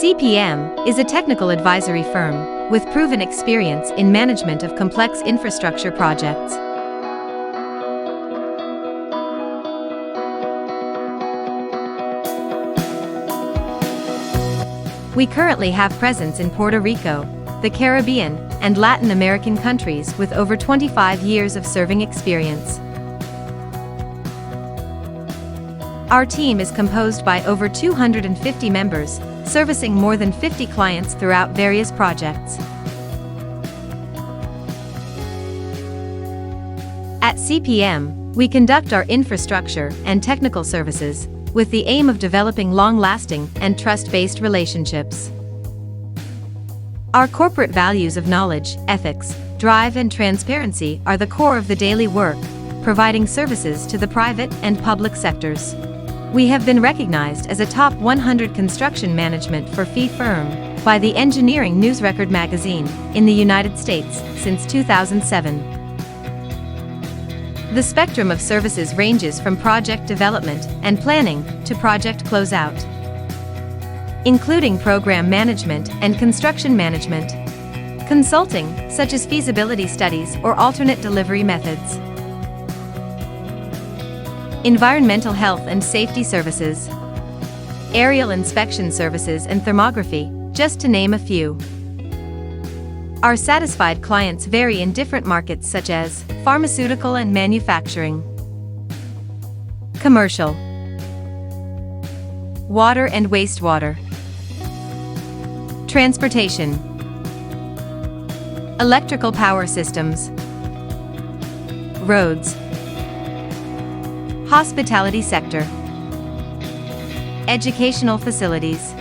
CPM is a technical advisory firm with proven experience in management of complex infrastructure projects. We currently have presence in Puerto Rico, the Caribbean, and Latin American countries with over 25 years of serving experience. Our team is composed by over 250 members, servicing more than 50 clients throughout various projects. At CPM, we conduct our infrastructure and technical services with the aim of developing long-lasting and trust-based relationships. Our corporate values of knowledge, ethics, drive, and transparency are the core of the daily work, providing services to the private and public sectors. We have been recognized as a top 100 construction management for fee firm by the Engineering News-Record magazine in the United States since 2007. The spectrum of services ranges from project development and planning to project closeout, including program management and construction management, consulting, such as feasibility studies or alternate delivery methods, environmental health and safety services, aerial inspection services, and thermography, just to name a few. Our satisfied clients vary in different markets such as pharmaceutical and manufacturing, commercial, water and wastewater, transportation, electrical power systems, roads, hospitality sector, educational facilities,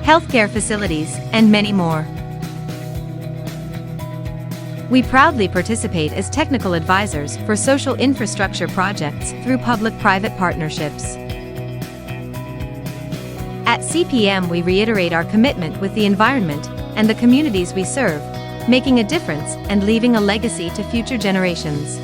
healthcare facilities, and many more. We proudly participate as technical advisors for social infrastructure projects through public-private partnerships. At CPM, we reiterate our commitment with the environment and the communities we serve, making a difference and leaving a legacy to future generations.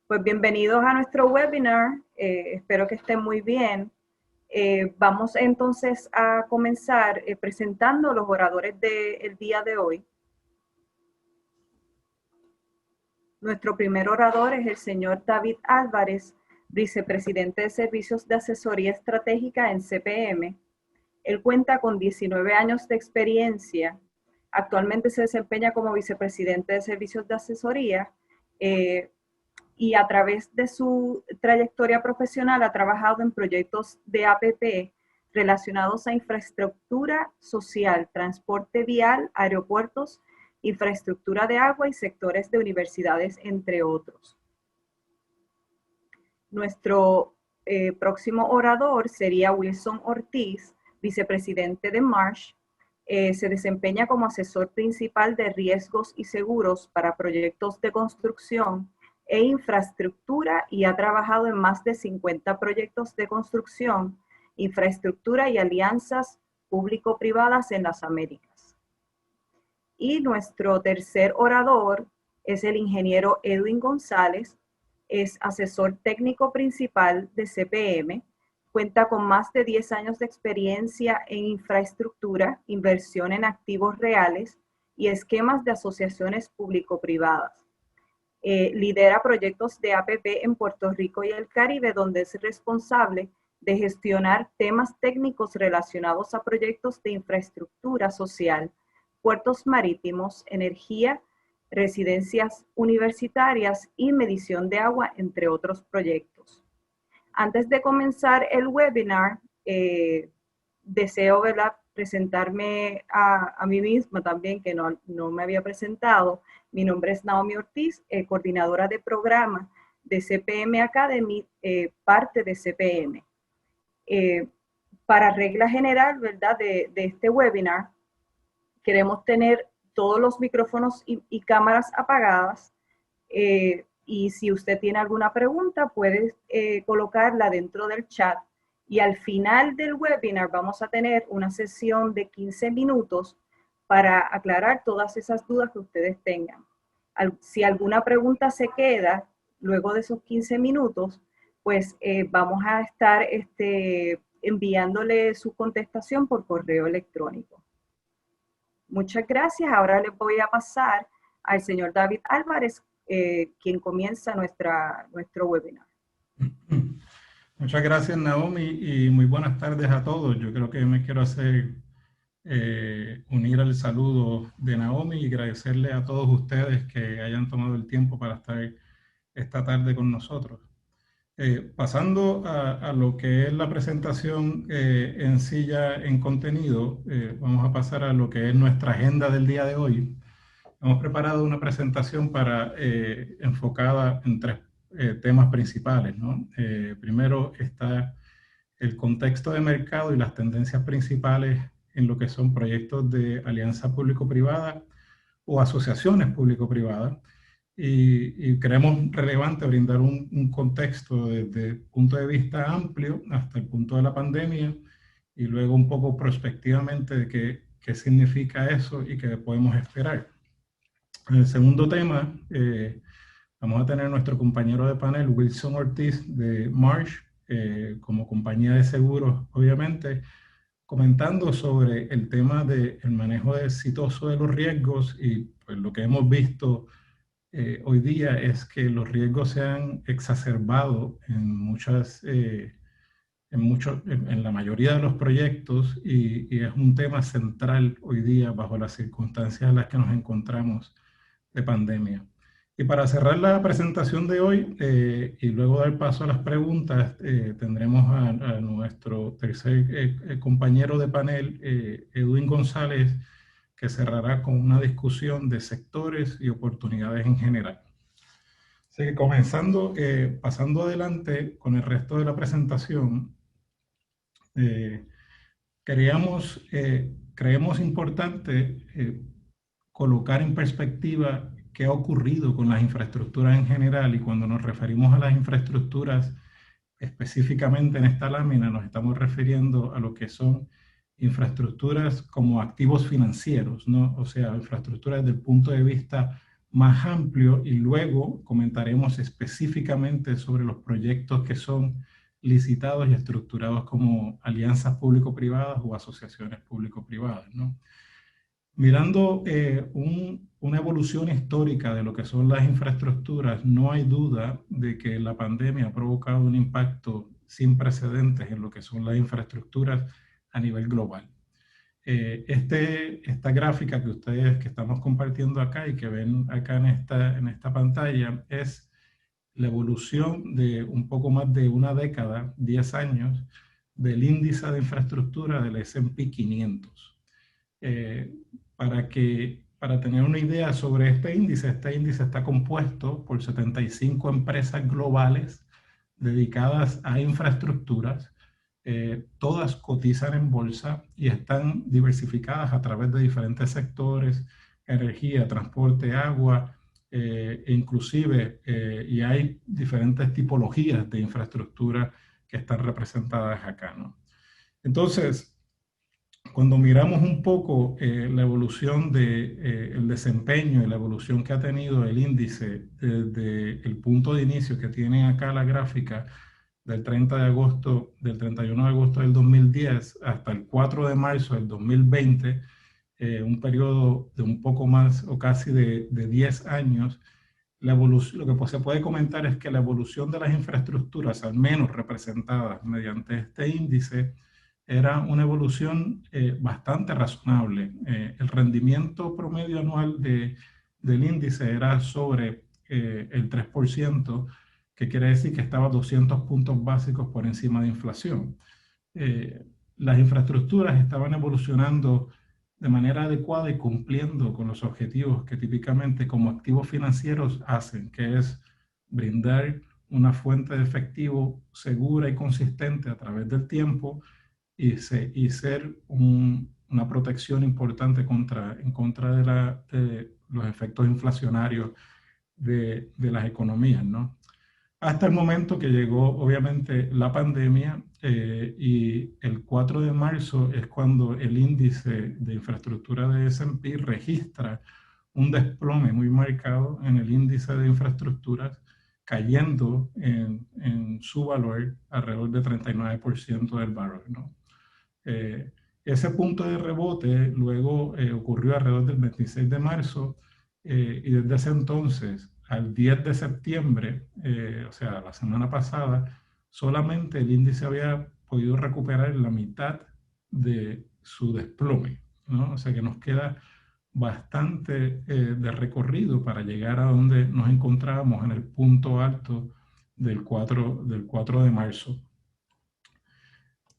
Pues bienvenidos a nuestro webinar, espero que estén muy bien. Vamos entonces a comenzar presentando los oradores del día de hoy. Nuestro primer orador es el señor David Álvarez, vicepresidente de Servicios de Asesoría Estratégica en CPM. Él cuenta con 19 años de experiencia. Actualmente se desempeña como vicepresidente de Servicios de Asesoría y a través de su trayectoria profesional ha trabajado en proyectos de APP relacionados a infraestructura social, transporte vial, aeropuertos, infraestructura de agua y sectores de universidades, entre otros. Nuestro próximo orador sería Wilson Ortiz, vicepresidente de Marsh. Se desempeña como asesor principal de riesgos y seguros para proyectos de construcción e infraestructura y ha trabajado en más de 50 proyectos de construcción, infraestructura y alianzas público-privadas en las Américas. Y nuestro tercer orador es el ingeniero Edwin González, es asesor técnico principal de CPM, cuenta con más de 10 años de experiencia en infraestructura, inversión en activos reales y esquemas de asociaciones público-privadas. Lidera proyectos de APP en Puerto Rico y el Caribe, donde es responsable de gestionar temas técnicos relacionados a proyectos de infraestructura social, puertos marítimos, energía, residencias universitarias y medición de agua, entre otros proyectos. Antes de comenzar el webinar, deseo presentarme a mí misma también, que no me había presentado. Mi nombre es Naomi Ortiz, coordinadora de programa de CPM Academy, parte de CPM. Para regla general, ¿verdad?, de este webinar, queremos tener todos los micrófonos y cámaras apagadas. Y si usted tiene alguna pregunta, puede colocarla dentro del chat. Y al final del webinar vamos a tener una sesión de 15 minutos para aclarar todas esas dudas que ustedes tengan. Si alguna pregunta se queda luego de esos 15 minutos, pues vamos a estar enviándole su contestación por correo electrónico. Muchas gracias. Ahora les voy a pasar al señor David Álvarez, quien comienza nuestro webinar. Muchas gracias, Naomi, y muy buenas tardes a todos. Yo creo que me quiero unir al saludo de Naomi y agradecerle a todos ustedes que hayan tomado el tiempo para estar esta tarde con nosotros. Pasando a lo que es la presentación en sí ya en contenido, vamos a pasar a lo que es nuestra agenda del día de hoy. Hemos preparado una presentación enfocada en tres temas principales, ¿no? Primero está el contexto de mercado y las tendencias principales en lo que son proyectos de alianza público-privada o asociaciones público-privadas. Y creemos relevante brindar un contexto desde el punto de vista amplio hasta el punto de la pandemia y luego un poco prospectivamente de qué significa eso y qué podemos esperar. En el segundo tema, vamos a tener nuestro compañero de panel, Wilson Ortiz de Marsh, como compañía de seguros, obviamente, comentando sobre el tema del manejo exitoso de los riesgos y pues, lo que hemos visto hoy día es que los riesgos se han exacerbado en la mayoría de los proyectos y es un tema central hoy día bajo las circunstancias en las que nos encontramos de pandemia. Y para cerrar la presentación de hoy y luego dar paso a las preguntas, tendremos a nuestro tercer compañero de panel, Edwin González, que cerrará con una discusión de sectores y oportunidades en general. Así que pasando adelante con el resto de la presentación, creemos importante colocar en perspectiva qué ha ocurrido con las infraestructuras en general, y cuando nos referimos a las infraestructuras específicamente en esta lámina nos estamos refiriendo a lo que son infraestructuras como activos financieros, ¿no? O sea, infraestructuras desde el punto de vista más amplio, y luego comentaremos específicamente sobre los proyectos que son licitados y estructurados como alianzas público-privadas o asociaciones público-privadas, ¿no? Mirando una evolución histórica de lo que son las infraestructuras, no hay duda de que la pandemia ha provocado un impacto sin precedentes en lo que son las infraestructuras a nivel global. Esta gráfica que estamos compartiendo acá y que ven acá en esta pantalla es la evolución de un poco más de una década, 10 años, del índice de infraestructura del S&P 500. Para tener una idea sobre este índice está compuesto por 75 empresas globales dedicadas a infraestructuras. Todas cotizan en bolsa y están diversificadas a través de diferentes sectores: energía, transporte, agua, inclusive, y hay diferentes tipologías de infraestructura que están representadas acá, ¿no? Entonces, cuando miramos un poco la evolución del desempeño y la evolución que ha tenido el índice desde el punto de inicio que tiene acá la gráfica, del 31 de agosto del 2010 hasta el 4 de marzo del 2020, un periodo de un poco más o casi de 10 años, lo que se puede comentar es que la evolución de las infraestructuras, al menos representadas mediante este índice, era una evolución bastante razonable. El rendimiento promedio anual del índice era sobre el 3%, que quiere decir que estaba 200 puntos básicos por encima de inflación. Las infraestructuras estaban evolucionando de manera adecuada y cumpliendo con los objetivos que típicamente como activos financieros hacen, que es brindar una fuente de efectivo segura y consistente a través del tiempo y ser una protección importante en contra de los efectos inflacionarios de las economías, ¿no? hasta el momento que llegó obviamente la pandemia y el 4 de marzo es cuando el índice de infraestructura de S&P registra un desplome muy marcado en el índice de infraestructuras, cayendo en su valor alrededor de 39% del valor, ¿no? Ese punto de rebote luego ocurrió alrededor del 26 de marzo y desde ese entonces al 10 de septiembre, o sea, la semana pasada, solamente el índice había podido recuperar la mitad de su desplome, ¿no? O sea que nos queda bastante de recorrido para llegar a donde nos encontrábamos en el punto alto del 4 de marzo.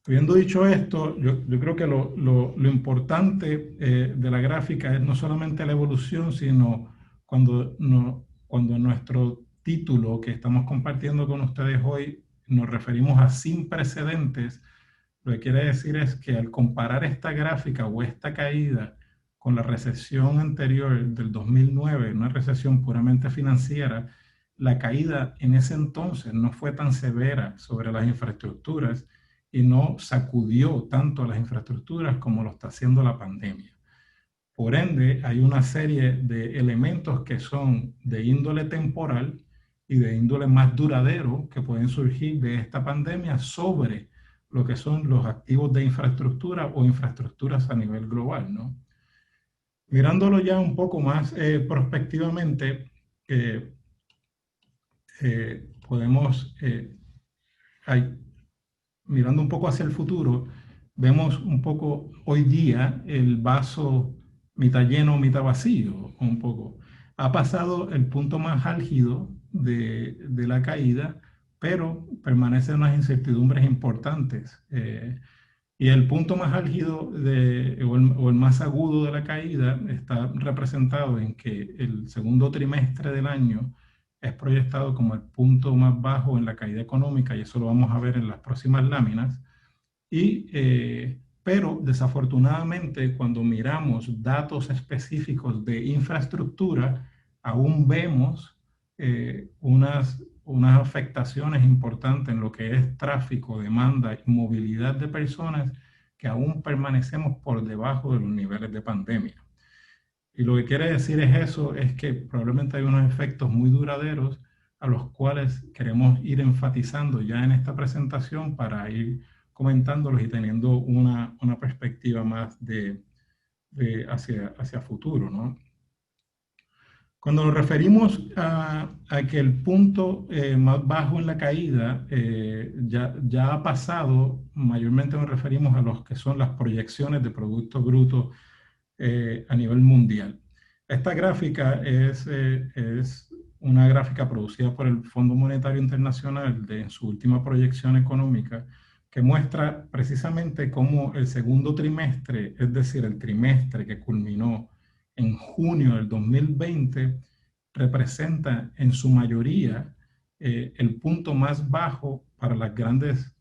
Habiendo dicho esto, yo creo que lo importante de la gráfica es no solamente la evolución, sino cuando nuestro título que estamos compartiendo con ustedes hoy nos referimos a sin precedentes, lo que quiere decir es que al comparar esta gráfica o esta caída con la recesión anterior del 2009, una recesión puramente financiera, la caída en ese entonces no fue tan severa sobre las infraestructuras y no sacudió tanto a las infraestructuras como lo está haciendo la pandemia. Por ende, hay una serie de elementos que son de índole temporal y de índole más duradero que pueden surgir de esta pandemia sobre lo que son los activos de infraestructura o infraestructuras a nivel global, ¿no? Mirándolo ya un poco más prospectivamente, podemos, mirando un poco hacia el futuro, vemos un poco hoy día el vaso mitad lleno, mitad vacío, un poco. Ha pasado el punto más álgido de la caída, pero permanecen unas incertidumbres importantes. Y el punto más álgido o el más agudo de la caída está representado en que el segundo trimestre del año es proyectado como el punto más bajo en la caída económica, y eso lo vamos a ver en las próximas láminas. Pero desafortunadamente, cuando miramos datos específicos de infraestructura, aún vemos unas afectaciones importantes en lo que es tráfico, demanda y movilidad de personas que aún permanecemos por debajo de los niveles de pandemia. Y lo que quiere decir es que probablemente hay unos efectos muy duraderos a los cuales queremos ir enfatizando ya en esta presentación para ir comentándolos y teniendo una perspectiva más hacia futuro, ¿no? Cuando nos referimos a que el punto más bajo en la caída ya ha pasado, mayormente nos referimos a los que son las proyecciones de Producto Bruto a nivel mundial. Esta gráfica es una gráfica producida por el Fondo Monetario Internacional en su última proyección económica, que muestra precisamente cómo el segundo trimestre, es decir, el trimestre que culminó en junio del 2020, representa en su mayoría el punto más bajo para los grandes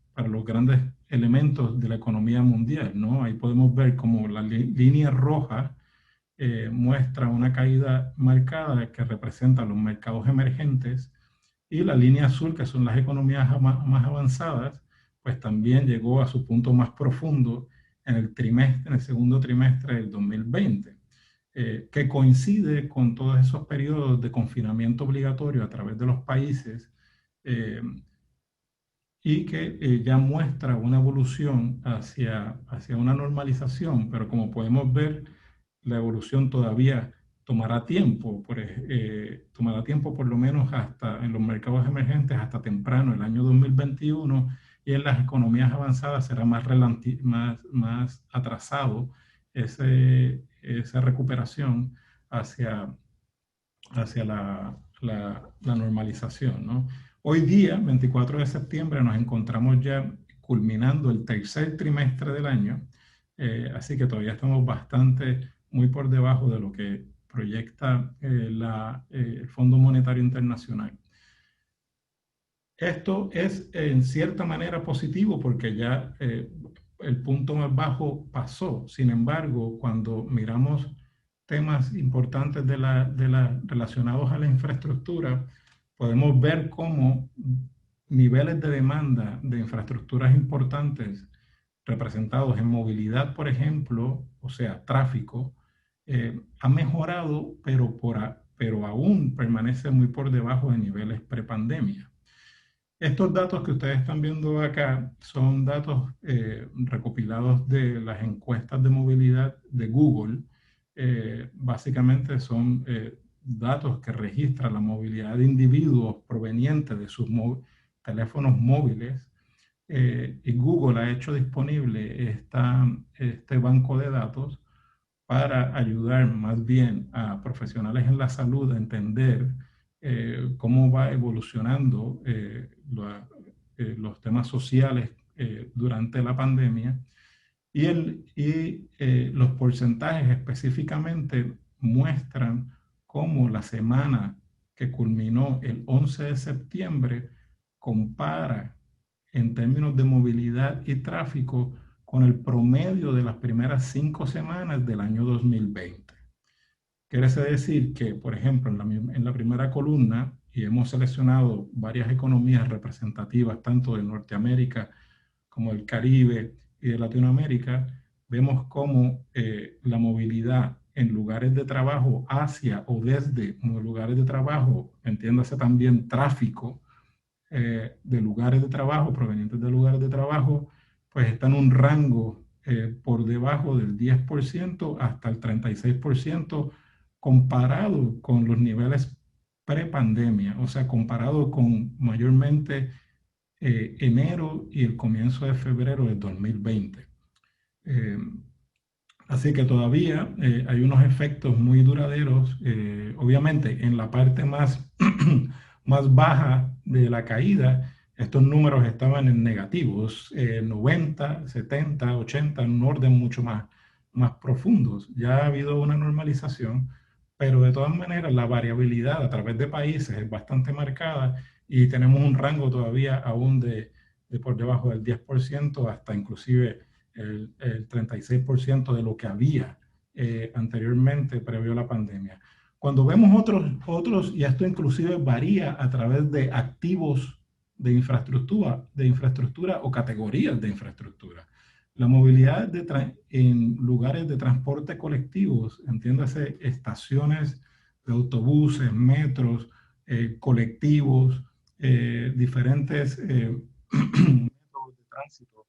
elementos de la economía mundial, ¿no? Ahí podemos ver como la línea roja muestra una caída marcada que representa los mercados emergentes, y la línea azul, que son las economías más avanzadas, pues también llegó a su punto más profundo en el segundo trimestre del 2020, que coincide con todos esos periodos de confinamiento obligatorio a través de los países, y que ya muestra una evolución hacia una normalización, pero como podemos ver, la evolución todavía tomará tiempo por lo menos hasta en los mercados emergentes, hasta temprano el año 2021, y en las economías avanzadas será más atrasado esa recuperación hacia la normalización, ¿no? Hoy día, 24 de septiembre, nos encontramos ya culminando el tercer trimestre del año, así que todavía estamos muy por debajo de lo que proyecta el Fondo Monetario Internacional. Esto es en cierta manera positivo porque ya el punto más bajo pasó. Sin embargo, cuando miramos temas importantes relacionados a la infraestructura, podemos ver cómo niveles de demanda de infraestructuras importantes representados en movilidad, por ejemplo, o sea, tráfico, ha mejorado, pero aún permanece muy por debajo de niveles prepandemia. Estos datos que ustedes están viendo acá son datos recopilados de las encuestas de movilidad de Google. Básicamente son datos que registran la movilidad de individuos provenientes de sus teléfonos móviles. Y Google ha hecho disponible este banco de datos para ayudar más bien a profesionales en la salud a entender cómo va evolucionando los temas sociales durante la pandemia y los porcentajes específicamente muestran cómo la semana que culminó el 11 de septiembre compara en términos de movilidad y tráfico con el promedio de las primeras 5 semanas del año 2020. Quiere decir que, por ejemplo, en la primera columna, y hemos seleccionado varias economías representativas, tanto de Norteamérica como del Caribe y de Latinoamérica, vemos cómo la movilidad en lugares de trabajo hacia o desde lugares de trabajo, entiéndase también tráfico, de lugares de trabajo, provenientes de lugares de trabajo, pues está en un rango por debajo del 10% hasta el 36% comparado con los niveles prepandemia, o sea, comparado con mayormente enero y el comienzo de febrero del 2020. Así que todavía hay unos efectos muy duraderos, obviamente en la parte más, más baja de la caída, estos números estaban en negativos, 90, 70, 80, en un orden mucho más profundos. Ya ha habido una normalización, pero de todas maneras la variabilidad a través de países es bastante marcada y tenemos un rango todavía aún de por debajo del 10% hasta inclusive el 36% de lo que había anteriormente previo a la pandemia. Cuando vemos otros, y esto inclusive varía a través de activos de infraestructura o categorías de infraestructura. La movilidad en lugares de transporte colectivos, entiéndase estaciones de autobuses, metros, colectivos, diferentes métodos de tránsito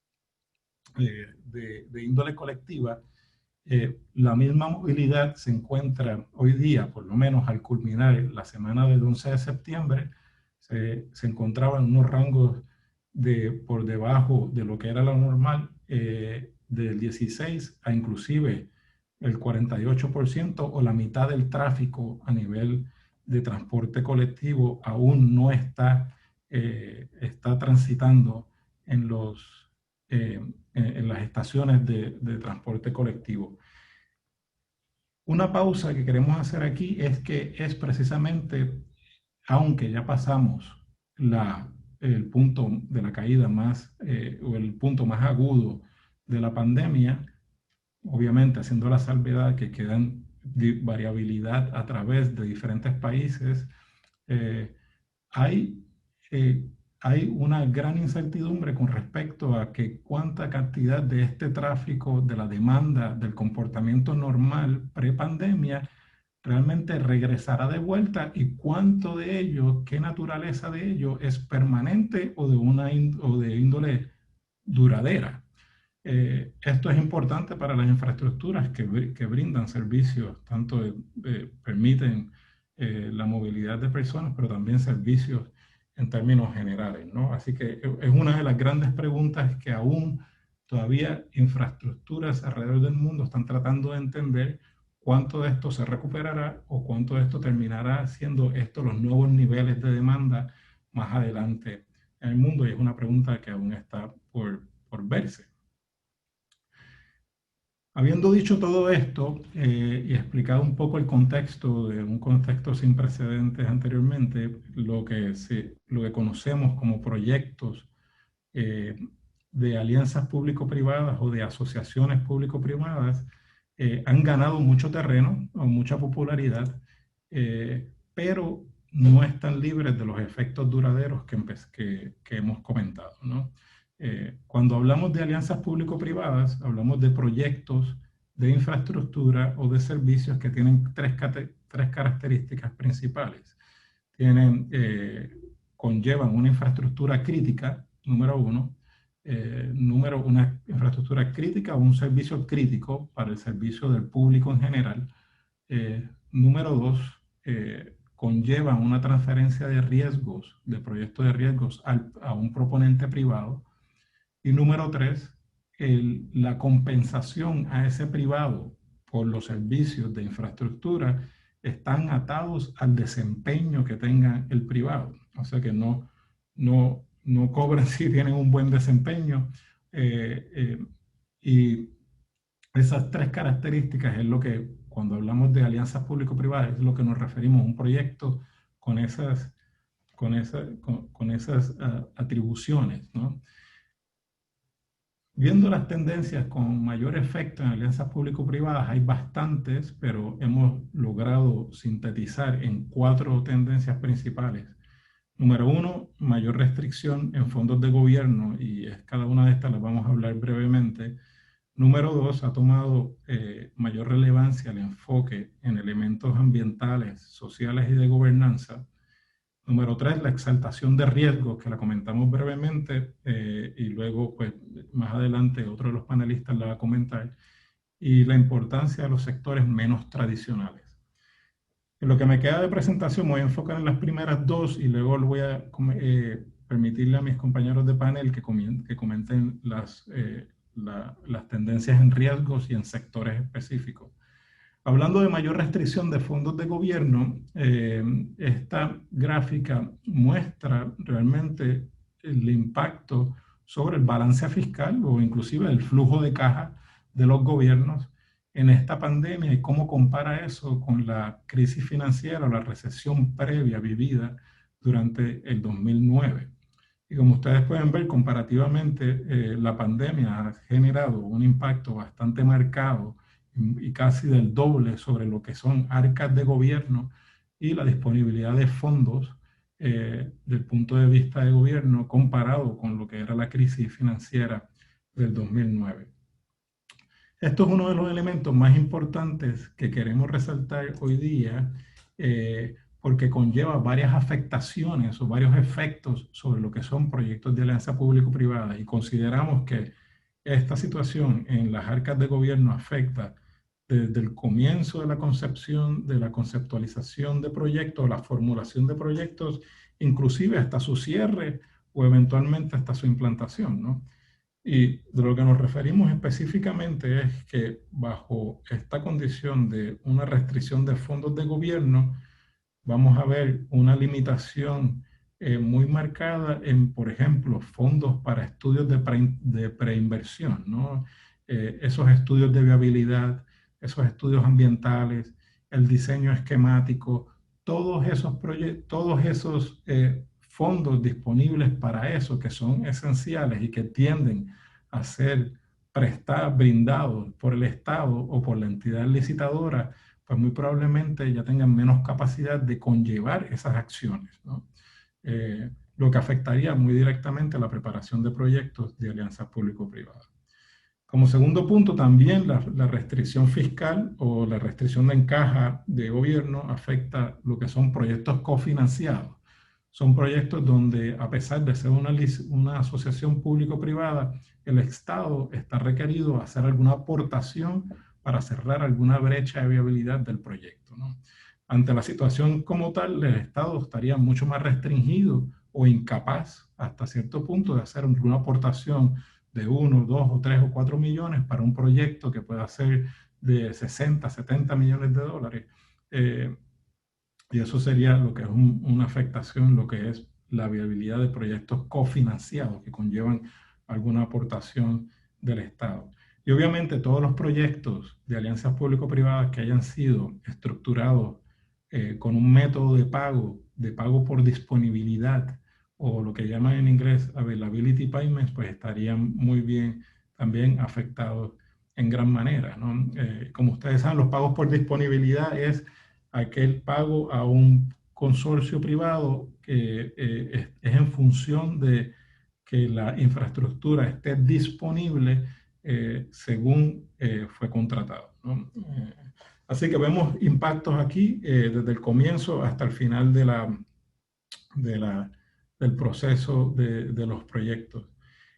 de índole colectiva, la misma movilidad se encuentra hoy día, por lo menos al culminar la semana del 11 de septiembre, se encontraba en unos rangos por debajo de lo que era lo normal, del 16 a inclusive el 48% o la mitad del tráfico a nivel de transporte colectivo aún no está transitando en las estaciones de transporte colectivo. Una pausa que queremos hacer aquí es que es precisamente, aunque ya pasamos el punto de la caída o el punto más agudo de la pandemia, obviamente haciendo la salvedad que quedan variabilidad a través de diferentes países, hay una gran incertidumbre con respecto a que cuánta cantidad de este tráfico, de la demanda, del comportamiento normal pre-pandemia, realmente regresará de vuelta y cuánto de ello, qué naturaleza de ello es permanente o de índole duradera. Esto es importante para las infraestructuras que brindan servicios, tanto permiten la movilidad de personas, pero también servicios en términos generales, ¿no? Así que es una de las grandes preguntas que aún todavía infraestructuras alrededor del mundo están tratando de entender cuánto de esto se recuperará o cuánto de esto terminará siendo los nuevos niveles de demanda más adelante en el mundo, y es una pregunta que aún está por verse. Habiendo dicho todo esto y explicado un poco el contexto, de un contexto sin precedentes anteriormente, lo que conocemos como proyectos de alianzas público-privadas o de asociaciones público-privadas han ganado mucho terreno o mucha popularidad, pero no están libres de los efectos duraderos que hemos comentado, ¿no? Cuando hablamos de alianzas público-privadas, hablamos de proyectos de infraestructura o de servicios que tienen tres características principales. Conllevan una infraestructura crítica, número uno, una infraestructura crítica o un servicio crítico para el servicio del público en general. Número dos, conllevan una transferencia de riesgos, de proyectos de riesgos a un proponente privado. Y número tres, la compensación a ese privado por los servicios de infraestructura están atados al desempeño que tenga el privado. O sea que no cobran si tienen un buen desempeño. Y esas tres características es lo que, cuando hablamos de alianzas público-privadas, es lo que nos referimos a un proyecto con esas atribuciones, ¿no? Viendo las tendencias con mayor efecto en alianzas público-privadas, hay bastantes, pero hemos logrado sintetizar en 4 tendencias principales. Número 1, mayor restricción en fondos de gobierno, y cada una de estas las vamos a hablar brevemente. Número 2, ha tomado mayor relevancia el enfoque en elementos ambientales, sociales y de gobernanza. Número 3, la exaltación de riesgos, que la comentamos brevemente, y luego, pues, más adelante otro de los panelistas la va a comentar, y la importancia de los sectores menos tradicionales. En lo que me queda de presentación me voy a enfocar en las primeras 2 y luego voy a permitirle a mis compañeros de panel que comenten las tendencias en riesgos y en sectores específicos. Hablando de mayor restricción de fondos de gobierno, esta gráfica muestra realmente el impacto sobre el balance fiscal o inclusive el flujo de caja de los gobiernos en esta pandemia y cómo compara eso con la crisis financiera o la recesión previa vivida durante el 2009. Y como ustedes pueden ver, comparativamente, la pandemia ha generado un impacto bastante marcado y casi del doble sobre lo que son arcas de gobierno y la disponibilidad de fondos del punto de vista de gobierno comparado con lo que era la crisis financiera del 2009. Esto es uno de los elementos más importantes que queremos resaltar hoy día porque conlleva varias afectaciones o varios efectos sobre lo que son proyectos de alianza público-privada, y consideramos que esta situación en las arcas de gobierno afecta desde el comienzo de la concepción, de la conceptualización de proyectos, la formulación de proyectos, inclusive hasta su cierre o eventualmente hasta su implantación, ¿no? Y de lo que nos referimos específicamente es que bajo esta condición de una restricción de fondos de gobierno, vamos a ver una limitación muy marcada en, por ejemplo, fondos para estudios de preinversión, ¿no? Esos estudios de viabilidad, esos estudios ambientales, el diseño esquemático, todos esos fondos disponibles para eso, que son esenciales y que tienden a ser brindados por el Estado o por la entidad licitadora, pues muy probablemente ya tengan menos capacidad de conllevar esas acciones, ¿no? Lo que afectaría muy directamente a la preparación de proyectos de alianzas público-privadas. Como segundo punto, también la restricción fiscal o la restricción de encaja de gobierno afecta lo que son proyectos cofinanciados. Son proyectos donde, a pesar de ser una asociación público-privada, el Estado está requerido a hacer alguna aportación para cerrar alguna brecha de viabilidad del proyecto, ¿no? Ante la situación como tal, el Estado estaría mucho más restringido o incapaz hasta cierto punto de hacer alguna aportación de 1, 2 o 3 o 4 millones para un proyecto que pueda ser de 60, 70 millones de dólares. Y eso sería lo que es una afectación, lo que es la viabilidad de proyectos cofinanciados que conllevan alguna aportación del Estado. Y obviamente todos los proyectos de alianzas público-privadas que hayan sido estructurados con un método de pago por disponibilidad, o lo que llaman en inglés availability payments, pues estarían muy bien también afectados en gran manera, ¿no? Como ustedes saben, los pagos por disponibilidad es aquel pago a un consorcio privado que es en función de que la infraestructura esté disponible según fue contratado, ¿no? Así que vemos impactos aquí desde el comienzo hasta el final del proceso de los proyectos.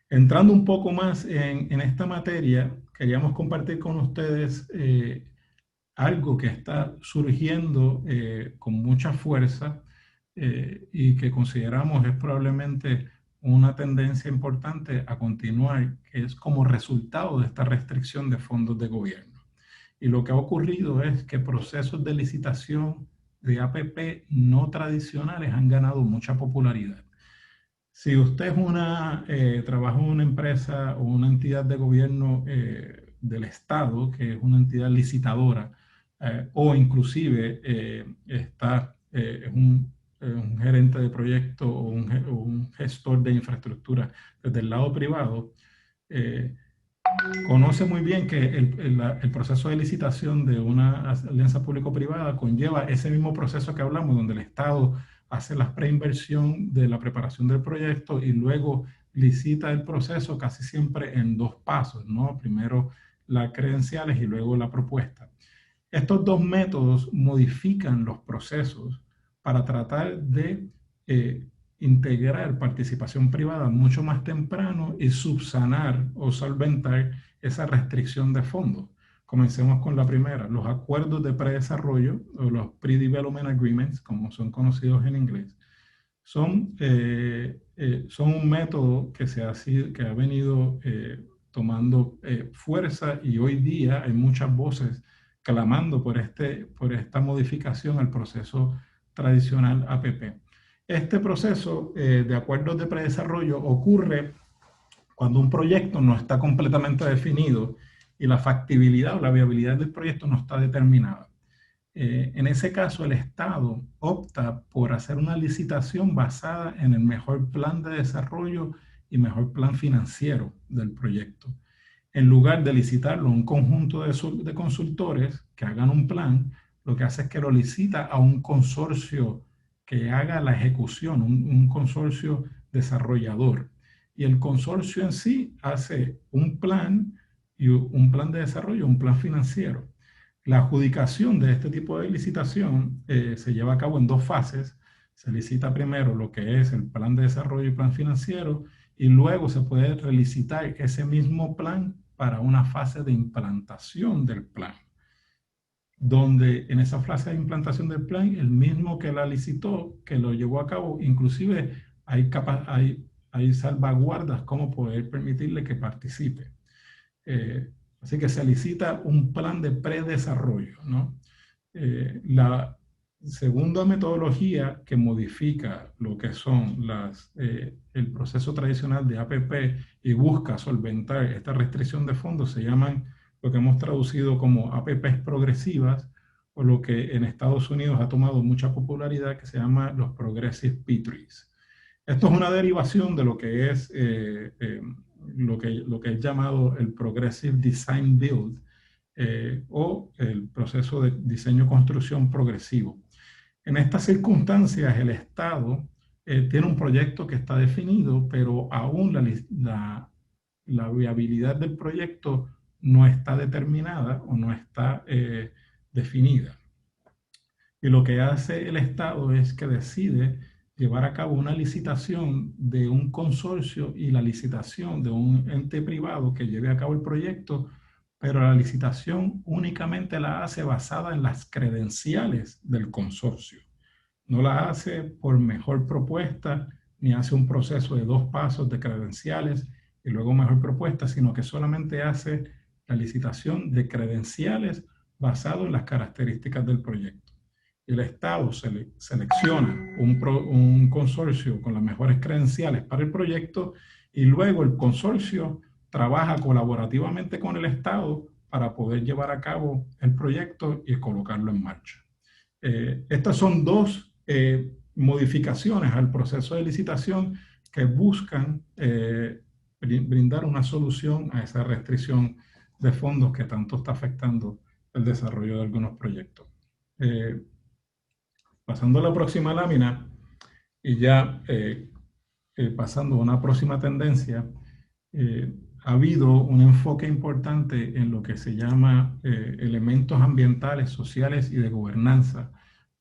Entrando un poco más en esta materia, queríamos compartir con ustedes algo que está surgiendo con mucha fuerza y que consideramos es probablemente una tendencia importante a continuar, que es como resultado de esta restricción de fondos de gobierno. Y lo que ha ocurrido es que procesos de licitación de APP no tradicionales han ganado mucha popularidad. Si usted es trabaja en una empresa o una entidad de gobierno del Estado, que es una entidad licitadora, o inclusive es un gerente de proyecto o un gestor de infraestructura desde el lado privado, conoce muy bien que el proceso de licitación de una alianza público-privada conlleva ese mismo proceso que hablamos, donde el Estado hace la preinversión de la preparación del proyecto y luego licita el proceso casi siempre en dos pasos, ¿no? Primero las credenciales y luego la propuesta. Estos dos métodos modifican los procesos para tratar de integrar participación privada mucho más temprano y subsanar o solventar esa restricción de fondos. Comencemos con la primera, los acuerdos de predesarrollo o los Pre-Development Agreements, como son conocidos en inglés, son un método que ha venido tomando fuerza y hoy día hay muchas voces clamando por esta modificación al proceso tradicional APP. Este proceso de acuerdos de predesarrollo ocurre cuando un proyecto no está completamente definido y la factibilidad o la viabilidad del proyecto no está determinada. En ese caso, el Estado opta por hacer una licitación basada en el mejor plan de desarrollo y mejor plan financiero del proyecto. En lugar de licitarlo a un conjunto de consultores que hagan un plan, lo que hace es que lo licita a un consorcio que haga la ejecución, un consorcio desarrollador. Y el consorcio en sí hace un plan de desarrollo, un plan financiero. La adjudicación de este tipo de licitación se lleva a cabo en dos fases. Se licita primero lo que es el plan de desarrollo y plan financiero y luego se puede relicitar ese mismo plan para una fase de implantación del plan, donde en esa fase de implantación del plan, el mismo que la licitó, que lo llevó a cabo, inclusive hay salvaguardas como poder permitirle que participe. Así que se licita un plan de predesarrollo, ¿no? La segunda metodología que modifica lo que son el proceso tradicional de APP y busca solventar esta restricción de fondos se llaman lo que hemos traducido como APPs progresivas o lo que en Estados Unidos ha tomado mucha popularidad que se llama los Progressive P3s. Esto es una derivación de lo que es lo que es llamado el Progressive Design Build o el proceso de diseño-construcción progresivo. En estas circunstancias, el Estado tiene un proyecto que está definido, pero aún la viabilidad del proyecto no está determinada o no está definida. Y lo que hace el Estado es que decide llevar a cabo una licitación de un consorcio y la licitación de un ente privado que lleve a cabo el proyecto, pero la licitación únicamente la hace basada en las credenciales del consorcio. No la hace por mejor propuesta, ni hace un proceso de 2 pasos de credenciales y luego mejor propuesta, sino que solamente hace la licitación de credenciales basado en las características del proyecto. El Estado selecciona un consorcio con las mejores credenciales para el proyecto y luego el consorcio trabaja colaborativamente con el Estado para poder llevar a cabo el proyecto y colocarlo en marcha. Estas son dos modificaciones al proceso de licitación que buscan brindar una solución a esa restricción de fondos que tanto está afectando el desarrollo de algunos proyectos. Pasando a la próxima lámina y ya pasando a una próxima tendencia, ha habido un enfoque importante en lo que se llama elementos ambientales, sociales y de gobernanza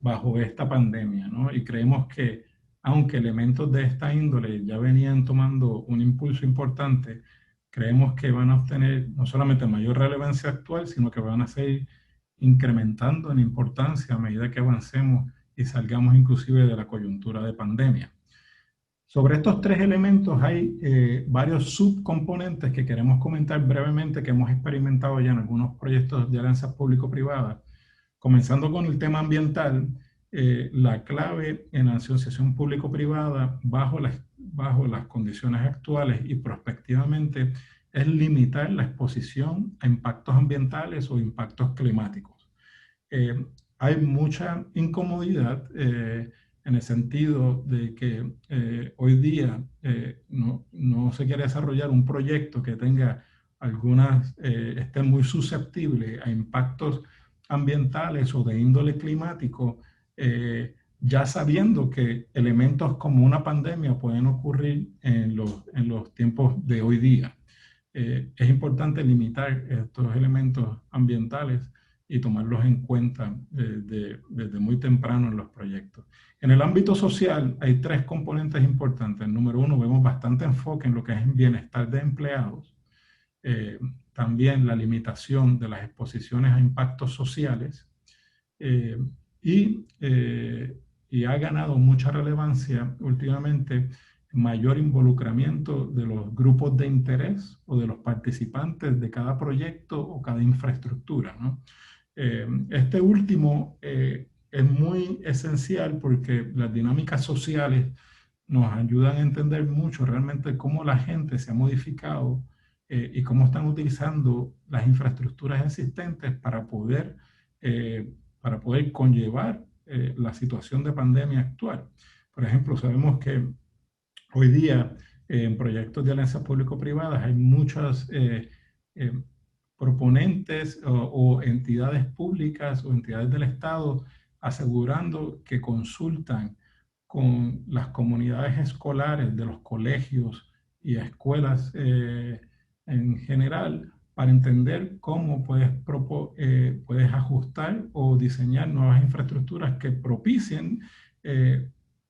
bajo esta pandemia, ¿no? Y creemos que, aunque elementos de esta índole ya venían tomando un impulso importante, creemos que van a obtener no solamente mayor relevancia actual, sino que van a seguir incrementando en importancia a medida que avancemos y salgamos inclusive de la coyuntura de pandemia. Sobre estos tres elementos hay varios subcomponentes que queremos comentar brevemente que hemos experimentado ya en algunos proyectos de alianzas público-privadas. Comenzando con el tema ambiental, la clave en la asociación público-privada bajo las condiciones actuales y prospectivamente es limitar la exposición a impactos ambientales o impactos climáticos. Hay mucha incomodidad en el sentido de que hoy día no se quiere desarrollar un proyecto que tenga esté muy susceptible a impactos ambientales o de índole climático, ya sabiendo que elementos como una pandemia pueden ocurrir en los tiempos de hoy día. Es importante limitar estos elementos ambientales y tomarlos en cuenta desde muy temprano en los proyectos. En el ámbito social hay tres componentes importantes. Número uno, vemos bastante enfoque en lo que es el bienestar de empleados. También la limitación de las exposiciones a impactos sociales y ha ganado mucha relevancia últimamente mayor involucramiento de los grupos de interés o de los participantes de cada proyecto o cada infraestructura, ¿no? Este último es muy esencial porque las dinámicas sociales nos ayudan a entender mucho realmente cómo la gente se ha modificado y cómo están utilizando las infraestructuras existentes para poder conllevar la situación de pandemia actual. Por ejemplo, sabemos que hoy día en proyectos de alianzas público-privadas hay muchas proponentes o entidades públicas o entidades del Estado asegurando que consultan con las comunidades escolares de los colegios y escuelas en general para entender cómo puedes ajustar o diseñar nuevas infraestructuras que propicien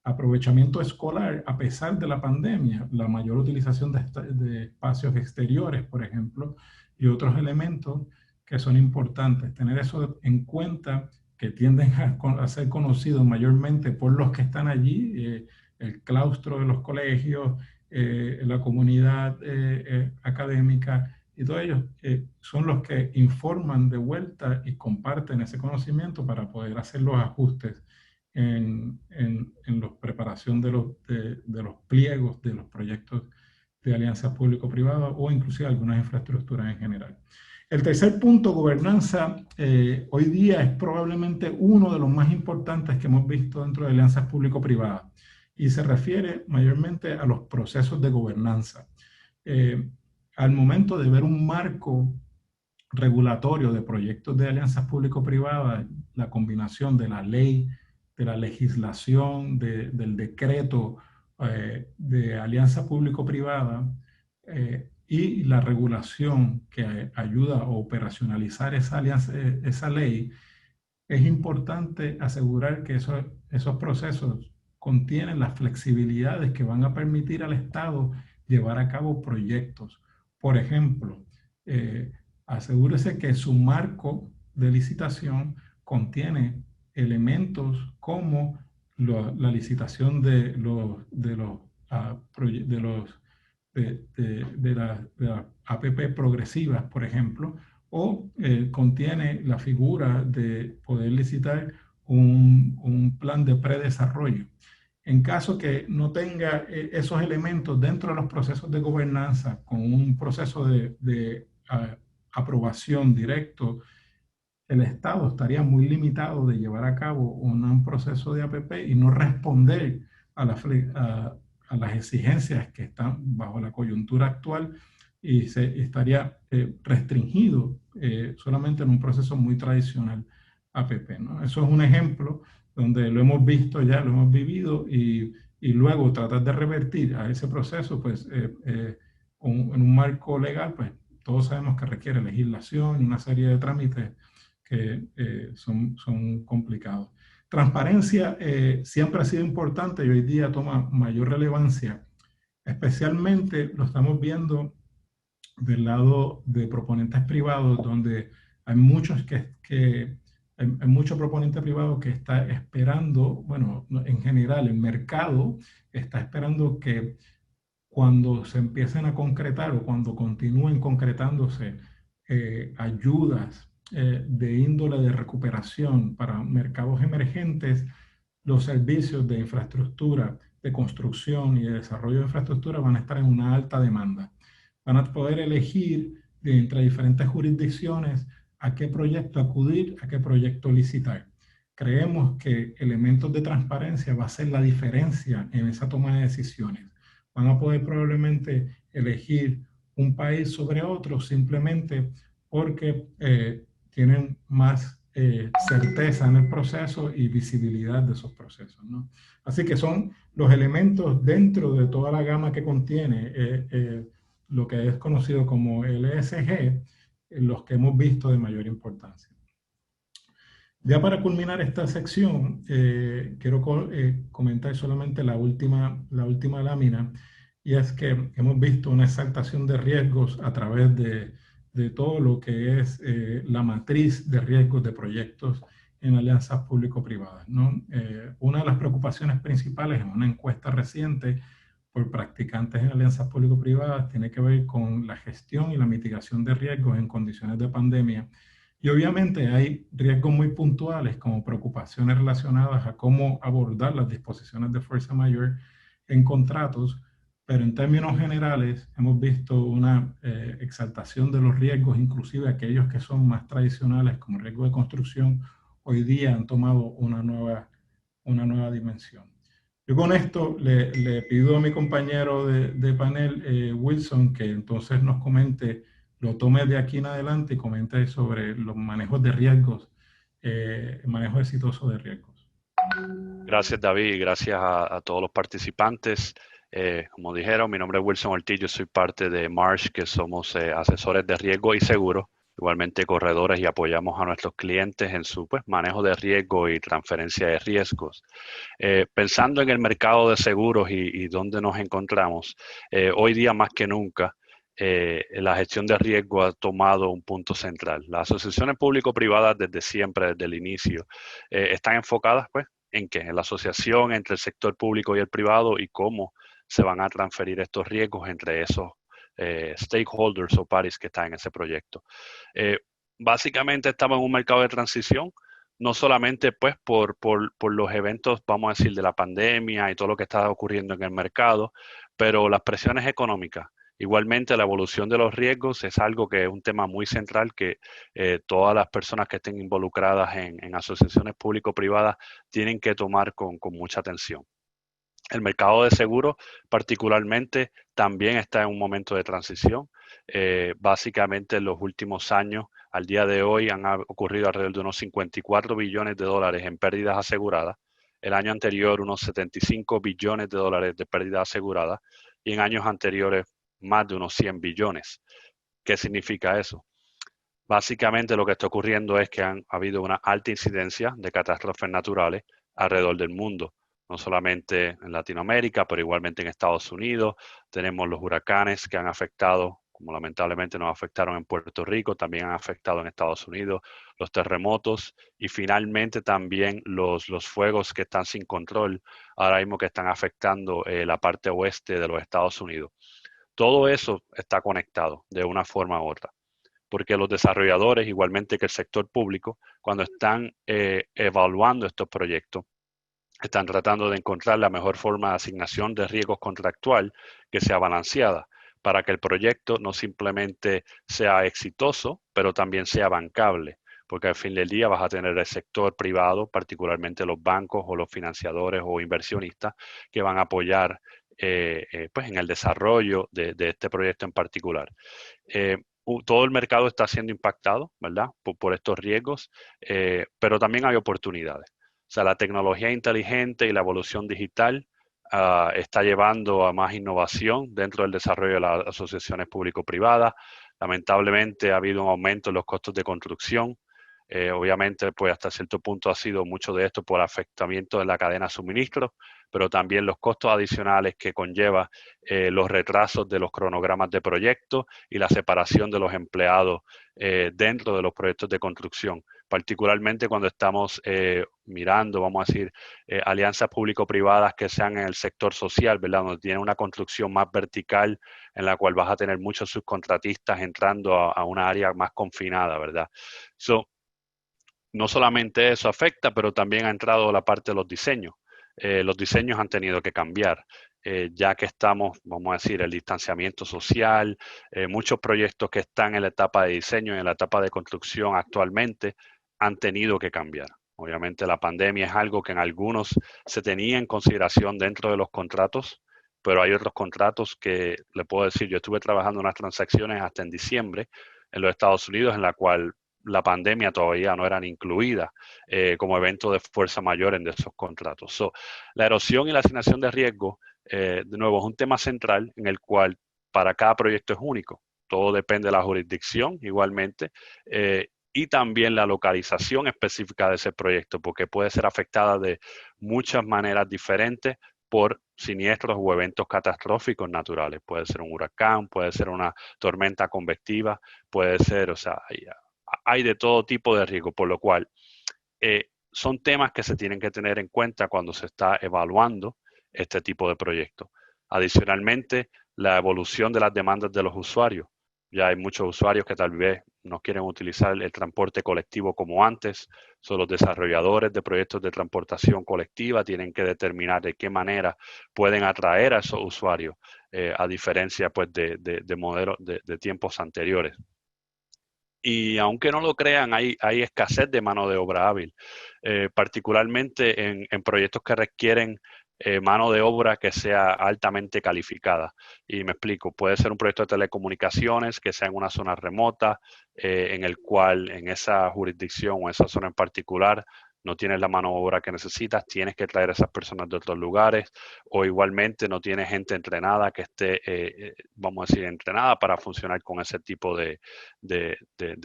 aprovechamiento escolar a pesar de la pandemia, la mayor utilización de espacios exteriores, por ejemplo, y otros elementos que son importantes. Tener eso en cuenta, que tienden a ser conocidos mayormente por los que están allí, el claustro de los colegios, la comunidad académica, y todos ellos son los que informan de vuelta y comparten ese conocimiento para poder hacer los ajustes en la preparación de los pliegos de los proyectos de alianzas público-privadas o inclusive algunas infraestructuras en general. El tercer punto, gobernanza, hoy día es probablemente uno de los más importantes que hemos visto dentro de alianzas público-privadas y se refiere mayormente a los procesos de gobernanza. Al momento de ver un marco regulatorio de proyectos de alianzas público-privadas, la combinación de la ley, de la legislación, del decreto de alianza público-privada y la regulación que ayuda a operacionalizar esa ley, es importante asegurar que esos procesos contienen las flexibilidades que van a permitir al Estado llevar a cabo proyectos. Por ejemplo, asegúrese que su marco de licitación contiene elementos como la licitación de las APP progresivas, por ejemplo, o contiene la figura de poder licitar un plan de predesarrollo. En caso que no tenga esos elementos dentro de los procesos de gobernanza, con un proceso de aprobación directo, el Estado estaría muy limitado de llevar a cabo un proceso de APP y no responder a las exigencias que están bajo la coyuntura actual y estaría restringido solamente en un proceso muy tradicional APP, ¿no? Eso es un ejemplo donde lo hemos visto ya, lo hemos vivido, y luego tratar de revertir a ese proceso, pues en un marco legal, pues todos sabemos que requiere legislación y una serie de trámites que son complicados. Transparencia siempre ha sido importante y hoy día toma mayor relevancia. Especialmente lo estamos viendo del lado de proponentes privados, donde hay muchos hay mucho proponente privado que está esperando, bueno, en general el mercado está esperando que cuando se empiecen a concretar o cuando continúen concretándose ayudas de índole de recuperación para mercados emergentes, los servicios de infraestructura, de construcción y de desarrollo de infraestructura van a estar en una alta demanda. Van a poder elegir entre diferentes jurisdicciones a qué proyecto acudir, a qué proyecto licitar. Creemos que elementos de transparencia va a ser la diferencia en esa toma de decisiones. Van a poder probablemente elegir un país sobre otro simplemente porque tienen más certeza en el proceso y visibilidad de esos procesos, ¿no? Así que son los elementos dentro de toda la gama que contiene lo que es conocido como el ESG, los que hemos visto de mayor importancia. Ya para culminar esta sección, quiero comentar solamente la última lámina, y es que hemos visto una exaltación de riesgos a través de todo lo que es la matriz de riesgos de proyectos en alianzas público-privadas, ¿no? Una de las preocupaciones principales en una encuesta reciente por practicantes en alianzas público-privadas tiene que ver con la gestión y la mitigación de riesgos en condiciones de pandemia. Y obviamente hay riesgos muy puntuales como preocupaciones relacionadas a cómo abordar las disposiciones de fuerza mayor en contratos, pero en términos generales hemos visto una exaltación de los riesgos, inclusive aquellos que son más tradicionales como riesgo de construcción, hoy día han tomado una nueva dimensión. Yo con esto le pido a mi compañero de panel, Wilson, que entonces nos comente, lo tome de aquí en adelante y comente sobre los manejos de riesgos, el manejo exitoso de riesgos. Gracias, David, y gracias a todos los participantes. Como dijeron, mi nombre es Wilson Ortiz, yo soy parte de Marsh, que somos asesores de riesgo y seguro, igualmente corredores, y apoyamos a nuestros clientes en su manejo de riesgo y transferencia de riesgos. Pensando en el mercado de seguros y dónde nos encontramos, hoy día más que nunca, la gestión de riesgo ha tomado un punto central. Las asociaciones público-privadas desde siempre, desde el inicio, están enfocadas ¿en qué? En la asociación entre el sector público y el privado y cómo se van a transferir estos riesgos entre esos stakeholders o parties que están en ese proyecto. Básicamente estamos en un mercado de transición, no solamente por los eventos, vamos a decir, de la pandemia y todo lo que está ocurriendo en el mercado, pero las presiones económicas. Igualmente, la evolución de los riesgos es algo que es un tema muy central que todas las personas que estén involucradas en asociaciones público-privadas tienen que tomar con mucha atención. El mercado de seguros, particularmente, también está en un momento de transición. Básicamente, en los últimos años, al día de hoy, han ocurrido alrededor de unos 54 billones de dólares en pérdidas aseguradas. El año anterior, unos 75 billones de dólares de pérdidas aseguradas. Y en años anteriores, más de unos 100 billones. ¿Qué significa eso? Básicamente lo que está ocurriendo es que ha habido una alta incidencia de catástrofes naturales alrededor del mundo, no solamente en Latinoamérica, pero igualmente en Estados Unidos. Tenemos los huracanes que han afectado, como lamentablemente nos afectaron en Puerto Rico, también han afectado en Estados Unidos, los terremotos y finalmente también los fuegos que están sin control, ahora mismo que están afectando la parte oeste de los Estados Unidos. Todo eso está conectado de una forma u otra, porque los desarrolladores, igualmente que el sector público, cuando están evaluando estos proyectos, están tratando de encontrar la mejor forma de asignación de riesgos contractual que sea balanceada, para que el proyecto no simplemente sea exitoso, pero también sea bancable, porque al fin del día vas a tener el sector privado, particularmente los bancos o los financiadores o inversionistas, que van a apoyar en el desarrollo de este proyecto en particular. Todo el mercado está siendo impactado, ¿verdad? Por estos riesgos, pero también hay oportunidades. O sea, la tecnología inteligente y la evolución digital está llevando a más innovación dentro del desarrollo de las asociaciones público-privadas. Lamentablemente ha habido un aumento en los costos de construcción. Obviamente, pues hasta cierto punto ha sido mucho de esto por afectamiento de la cadena de suministro, pero también los costos adicionales que conlleva los retrasos de los cronogramas de proyectos y la separación de los empleados dentro de los proyectos de construcción, particularmente cuando estamos mirando, vamos a decir, alianzas público-privadas que sean en el sector social, ¿verdad? Donde tiene una construcción más vertical en la cual vas a tener muchos subcontratistas entrando a una área más confinada, ¿verdad? No solamente eso afecta, pero también ha entrado la parte de los diseños. Los diseños han tenido que cambiar, ya que estamos, vamos a decir, el distanciamiento social, muchos proyectos que están en la etapa de diseño y en la etapa de construcción actualmente han tenido que cambiar. Obviamente la pandemia es algo que en algunos se tenía en consideración dentro de los contratos, pero hay otros contratos que, le puedo decir, yo estuve trabajando unas transacciones hasta en diciembre en los Estados Unidos en la cual la pandemia todavía no eran incluidas como evento de fuerza mayor en esos contratos. La erosión y la asignación de riesgo, de nuevo, es un tema central en el cual para cada proyecto es único. Todo depende de la jurisdicción igualmente y también la localización específica de ese proyecto, porque puede ser afectada de muchas maneras diferentes por siniestros o eventos catastróficos naturales. Puede ser un huracán, puede ser una tormenta convectiva, puede ser, o sea, hay de todo tipo de riesgo, por lo cual son temas que se tienen que tener en cuenta cuando se está evaluando este tipo de proyectos. Adicionalmente, la evolución de las demandas de los usuarios. Ya hay muchos usuarios que tal vez no quieren utilizar el transporte colectivo como antes. Son los desarrolladores de proyectos de transportación colectiva, tienen que determinar de qué manera pueden atraer a esos usuarios, a diferencia pues, de modelos de tiempos anteriores. Y aunque no lo crean, hay escasez de mano de obra hábil, particularmente en proyectos que requieren mano de obra que sea altamente calificada. Y me explico, puede ser un proyecto de telecomunicaciones que sea en una zona remota, en el cual en esa jurisdicción o esa zona en particular no tienes la mano de obra que necesitas, tienes que traer a esas personas de otros lugares, o igualmente no tienes gente entrenada que esté, vamos a decir, entrenada para funcionar con ese tipo de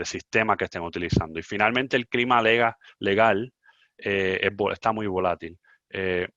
sistema que estén utilizando. Y finalmente el clima legal está muy volátil.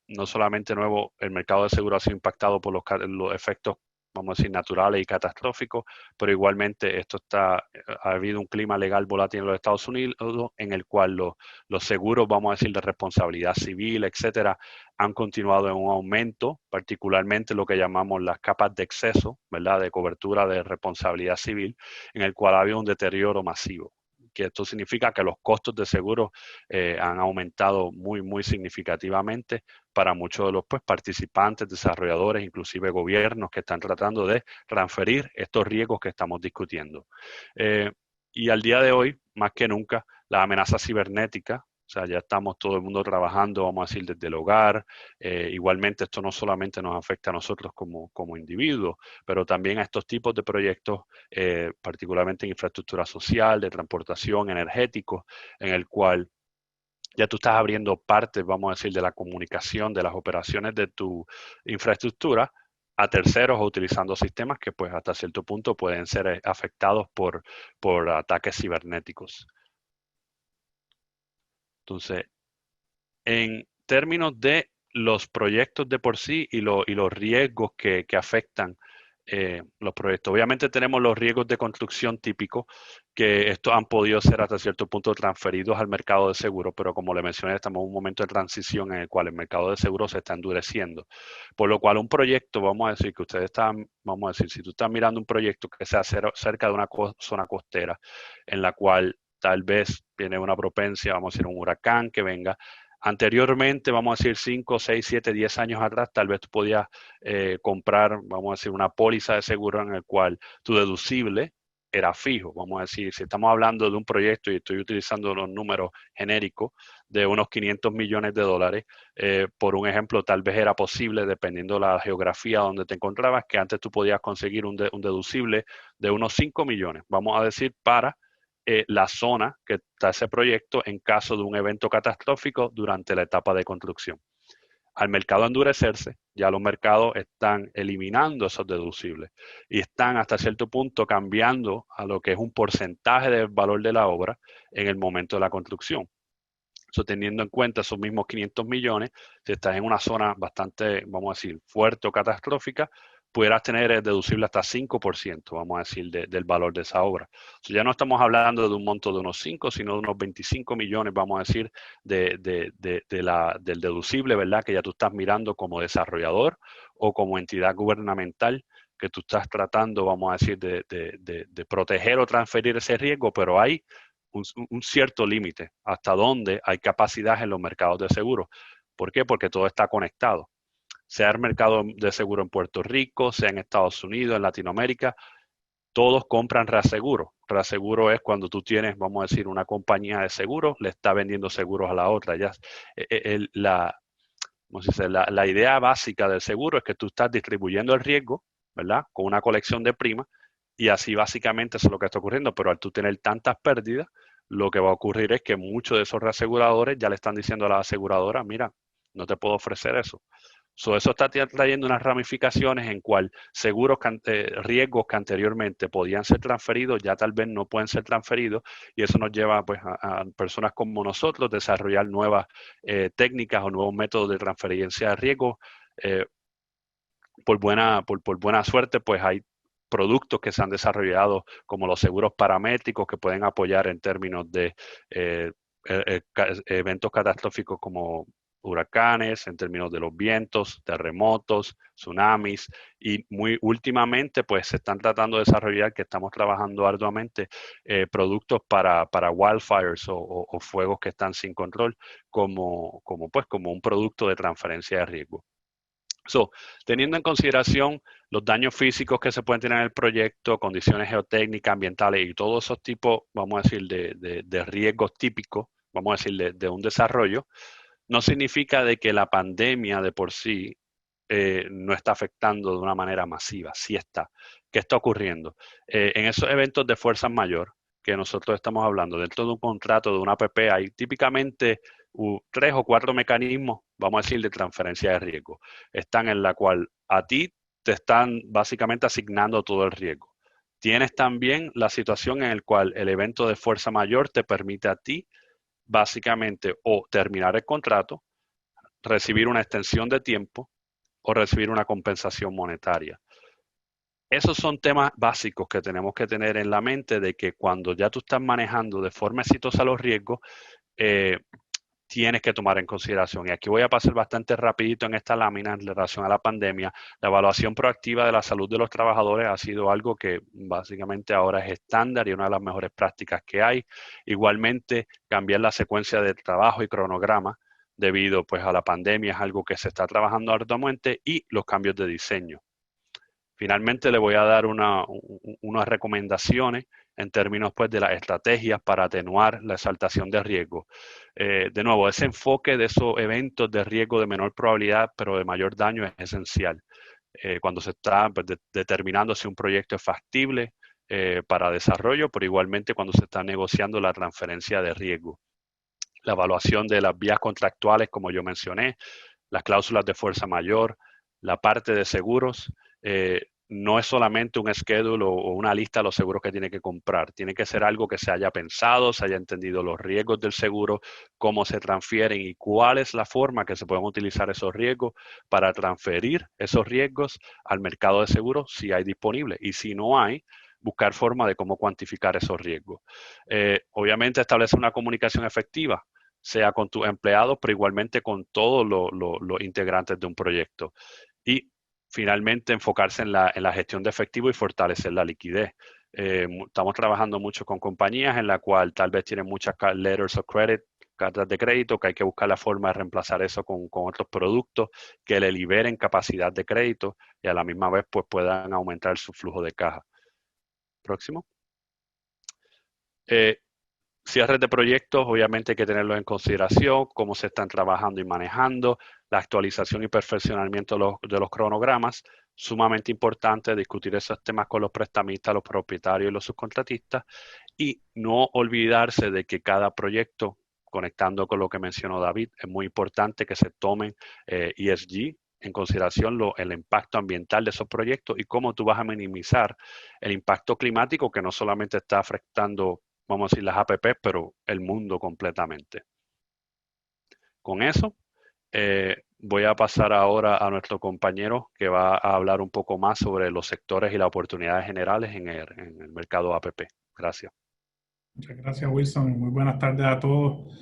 No solamente nuevo, el mercado de seguro ha sido impactado por los efectos, vamos a decir, naturales y catastróficos, pero igualmente ha habido un clima legal volátil en los Estados Unidos en el cual los seguros, vamos a decir, de responsabilidad civil, etcétera, han continuado en un aumento, particularmente lo que llamamos las capas de exceso, ¿verdad?, de cobertura de responsabilidad civil, en el cual ha habido un deterioro masivo. Que esto significa que los costos de seguro han aumentado muy, muy significativamente para muchos de los participantes, desarrolladores, inclusive gobiernos que están tratando de transferir estos riesgos que estamos discutiendo. Y al día de hoy, más que nunca, la amenaza cibernética, o sea, ya estamos todo el mundo trabajando, vamos a decir, desde el hogar. Igualmente, esto no solamente nos afecta a nosotros como individuos, pero también a estos tipos de proyectos, particularmente en infraestructura social, de transportación, energético, en el cual ya tú estás abriendo parte, vamos a decir, de la comunicación, de las operaciones de tu infraestructura a terceros o utilizando sistemas que pues hasta cierto punto pueden ser afectados por ataques cibernéticos. Entonces, en términos de los proyectos de por sí y los riesgos que afectan los proyectos. Obviamente tenemos los riesgos de construcción típicos, que estos han podido ser hasta cierto punto transferidos al mercado de seguros, pero como le mencioné, estamos en un momento de transición en el cual el mercado de seguros se está endureciendo. Por lo cual un proyecto, vamos a decir que ustedes están, vamos a decir, si tú estás mirando un proyecto que sea cerca de una zona costera, en la cual tal vez tiene una propensia, vamos a decir, un huracán que venga. Anteriormente, vamos a decir 5, 6, 7, 10 años atrás, tal vez tú podías comprar, vamos a decir, una póliza de seguro en el cual tu deducible era fijo. Vamos a decir, si estamos hablando de un proyecto y estoy utilizando los números genéricos de unos 500 millones de dólares, por un ejemplo, tal vez era posible, dependiendo de la geografía donde te encontrabas, que antes tú podías conseguir un deducible de unos 5 millones, vamos a decir, para la zona que está ese proyecto en caso de un evento catastrófico durante la etapa de construcción. Al mercado endurecerse, ya los mercados están eliminando esos deducibles y están hasta cierto punto cambiando a lo que es un porcentaje del valor de la obra en el momento de la construcción. So, teniendo en cuenta esos mismos 500 millones, si estás en una zona bastante, vamos a decir, fuerte o catastrófica, pudieras tener deducible hasta 5%, vamos a decir, del valor de esa obra. So, ya no estamos hablando de un monto de unos 5, sino de unos 25 millones, vamos a decir, del deducible, ¿verdad? Que ya tú estás mirando como desarrollador o como entidad gubernamental, que tú estás tratando, vamos a decir, de proteger o transferir ese riesgo, pero hay un cierto límite hasta donde hay capacidad en los mercados de seguros. ¿Por qué? Porque todo está conectado. Sea el mercado de seguro en Puerto Rico, sea en Estados Unidos, en Latinoamérica, todos compran reaseguro. Reaseguro es cuando tú tienes, vamos a decir, una compañía de seguros, le está vendiendo seguros a la otra. Ya, la idea básica del seguro es que tú estás distribuyendo el riesgo, ¿verdad? Con una colección de primas, y así básicamente eso es lo que está ocurriendo. Pero al tú tener tantas pérdidas, lo que va a ocurrir es que muchos de esos reaseguradores ya le están diciendo a la aseguradora, mira, no te puedo ofrecer eso. Eso está trayendo unas ramificaciones en cual seguros, riesgos que anteriormente podían ser transferidos, ya tal vez no pueden ser transferidos, y eso nos lleva pues, a personas como nosotros a desarrollar nuevas técnicas o nuevos métodos de transferencia de riesgos. Por buena suerte, pues hay productos que se han desarrollado como los seguros paramétricos que pueden apoyar en términos de eventos catastróficos como huracanes, en términos de los vientos, terremotos, tsunamis, y muy últimamente pues se están tratando de desarrollar, que estamos trabajando arduamente, productos para wildfires o fuegos que están sin control como un producto de transferencia de riesgo. So, teniendo en consideración los daños físicos que se pueden tener en el proyecto, condiciones geotécnicas, ambientales y todos esos tipos, vamos a decir, de riesgos típicos, vamos a decir, de un desarrollo, no significa de que la pandemia de por sí no está afectando de una manera masiva. Sí está. ¿Qué está ocurriendo? En esos eventos de fuerza mayor que nosotros estamos hablando, dentro de un contrato de una APP, hay típicamente 3 o 4 mecanismos, vamos a decir, de transferencia de riesgo. Están en la cual a ti te están básicamente asignando todo el riesgo. Tienes también la situación en la cual el evento de fuerza mayor te permite a ti básicamente o terminar el contrato, recibir una extensión de tiempo o recibir una compensación monetaria. Esos son temas básicos que tenemos que tener en la mente, de que cuando ya tú estás manejando de forma exitosa los riesgos, tienes que tomar en consideración. Y aquí voy a pasar bastante rapidito en esta lámina en relación a la pandemia. La evaluación proactiva de la salud de los trabajadores ha sido algo que básicamente ahora es estándar y una de las mejores prácticas que hay. Igualmente, cambiar la secuencia de trabajo y cronograma debido pues, a la pandemia es algo que se está trabajando arduamente, y los cambios de diseño. Finalmente, le voy a dar unas recomendaciones en términos pues, de las estrategias para atenuar la exaltación de riesgo. De nuevo, ese enfoque de esos eventos de riesgo de menor probabilidad, pero de mayor daño, es esencial. Cuando se está pues, determinando si un proyecto es factible para desarrollo, pero igualmente cuando se está negociando la transferencia de riesgo. La evaluación de las vías contractuales, como yo mencioné, las cláusulas de fuerza mayor, la parte de seguros. No es solamente un schedule o una lista de los seguros que tiene que comprar. Tiene que ser algo que se haya pensado, se haya entendido los riesgos del seguro, cómo se transfieren y cuál es la forma que se pueden utilizar esos riesgos para transferir esos riesgos al mercado de seguros si hay disponible. Y si no hay, buscar forma de cómo cuantificar esos riesgos. Obviamente, establecer una comunicación efectiva, sea con tus empleados, pero igualmente con todos los integrantes de un proyecto. Y finalmente, enfocarse en la gestión de efectivo y fortalecer la liquidez. Estamos trabajando mucho con compañías en la cual tal vez tienen muchas letters of credit, cartas de crédito, que hay que buscar la forma de reemplazar eso con otros productos que le liberen capacidad de crédito y a la misma vez pues, puedan aumentar su flujo de caja. Próximo. Cierres de proyectos, obviamente hay que tenerlos en consideración, cómo se están trabajando y manejando, la actualización y perfeccionamiento de los cronogramas, sumamente importante discutir esos temas con los prestamistas, los propietarios y los subcontratistas, Y no olvidarse de que cada proyecto, conectando con lo que mencionó David, es muy importante que se tomen ESG en consideración el impacto ambiental de esos proyectos y cómo tú vas a minimizar el impacto climático que no solamente está afectando, vamos a decir, las APP, pero el mundo completamente. Con eso, voy a pasar ahora a nuestro compañero que va a hablar un poco más sobre los sectores y las oportunidades generales en el mercado APP. Gracias. Muchas gracias, Wilson. Muy buenas tardes a todos.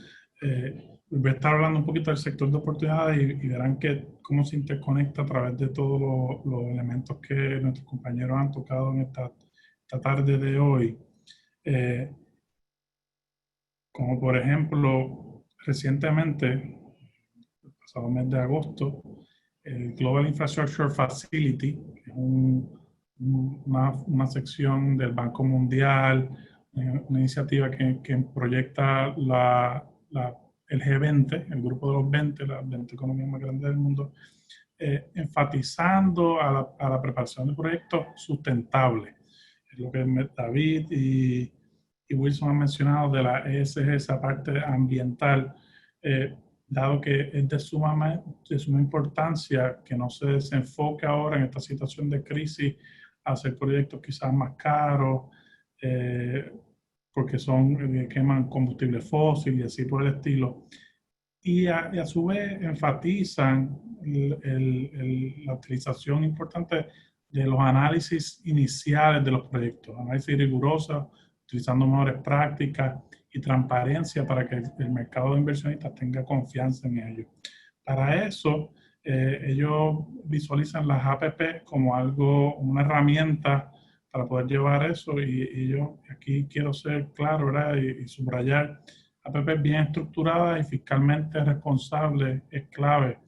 Voy a estar hablando un poquito del sector de oportunidades y verán cómo se interconecta a través de todos los elementos que nuestros compañeros han tocado en esta tarde de hoy. Como por ejemplo, recientemente, el pasado mes de agosto, el Global Infrastructure Facility, que es una sección del Banco Mundial, una iniciativa que proyecta el G20, el grupo de los 20, las 20 economías más grandes del mundo, enfatizando a la preparación de proyectos sustentables. Es lo que David y Wilson han mencionado de la ESG, esa parte ambiental, dado que es de suma importancia que no se desenfoque ahora en esta situación de crisis a hacer proyectos quizás más caros, porque queman combustible fósil y así por el estilo. Y a su vez enfatizan la utilización importante de los análisis iniciales de los proyectos, análisis rigurosos, utilizando mejores prácticas y transparencia para que el mercado de inversionistas tenga confianza en ellos. Para eso, ellos visualizan las APP como una herramienta para poder llevar eso, y yo aquí quiero ser claro, ¿verdad? Y subrayar, APP bien estructurada y fiscalmente responsable es clave.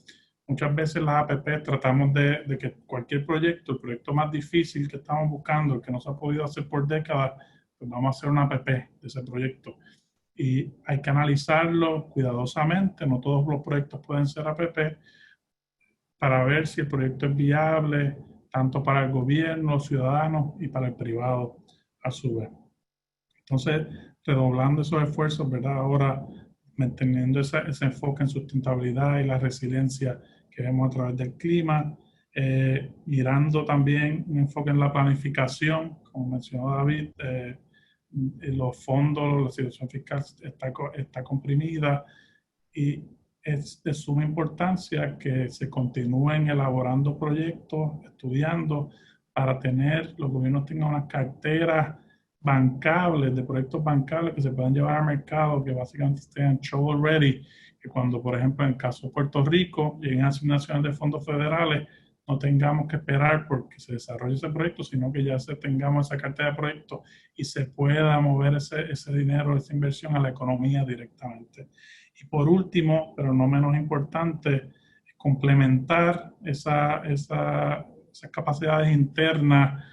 Muchas veces las APP tratamos de que cualquier proyecto, el proyecto más difícil que estamos buscando, el que no se ha podido hacer por décadas, pues vamos a hacer una APP de ese proyecto. Y hay que analizarlo cuidadosamente, no todos los proyectos pueden ser APP, para ver si el proyecto es viable, tanto para el gobierno, los ciudadanos y para el privado a su vez. Entonces, redoblando esos esfuerzos, ¿verdad? Ahora, manteniendo ese enfoque en sustentabilidad y la resiliencia que vemos a través del clima, mirando también un enfoque en la planificación, como mencionó David, los fondos, la situación fiscal está comprimida y es de suma importancia que se continúen elaborando proyectos, estudiando, para los gobiernos tengan unas carteras bancables, de proyectos bancables que se puedan llevar al mercado, que básicamente estén shovel ready, que cuando, por ejemplo, en el caso de Puerto Rico, lleguen asignaciones de fondos federales, no tengamos que esperar porque se desarrolle ese proyecto, sino que ya tengamos esa cartera de proyectos y se pueda mover ese dinero, esa inversión a la economía directamente. Y por último, pero no menos importante, complementar esas capacidades internas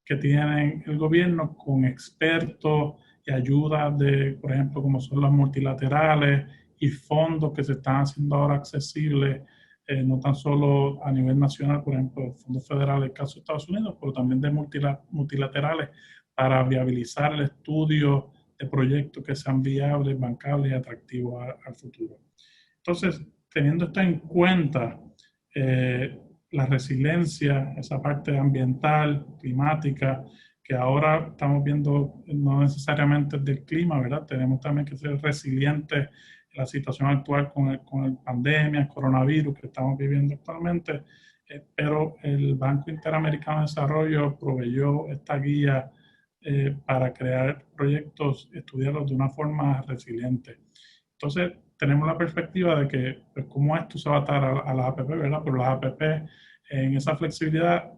que tienen el gobierno con expertos y ayudas por ejemplo, como son las multilaterales y fondos que se están haciendo ahora accesibles, no tan solo a nivel nacional, por ejemplo, fondos federales, en el caso de Estados Unidos, pero también de multilaterales para viabilizar el estudio de proyectos que sean viables, bancables y atractivos al futuro. Entonces, teniendo esto en cuenta, la resiliencia, esa parte ambiental, climática, que ahora estamos viendo no necesariamente del clima, ¿verdad? Tenemos también que ser resilientes en la situación actual con el pandemia, el coronavirus que estamos viviendo actualmente, pero el Banco Interamericano de Desarrollo proveyó esta guía para crear proyectos, estudiarlos de una forma resiliente. Entonces, tenemos la perspectiva de que, pues, cómo esto se va a atar a las APP, ¿verdad? Pero las APP en esa flexibilidad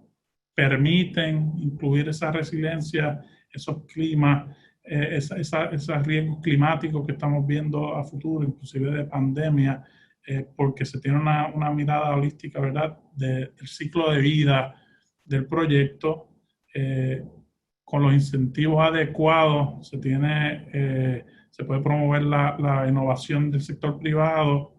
permiten incluir esa resiliencia, esos climas, esos riesgos climáticos que estamos viendo a futuro, inclusive de pandemia, porque se tiene una mirada holística, ¿verdad? Del ciclo de vida del proyecto, con los incentivos adecuados, se puede promover la innovación del sector privado.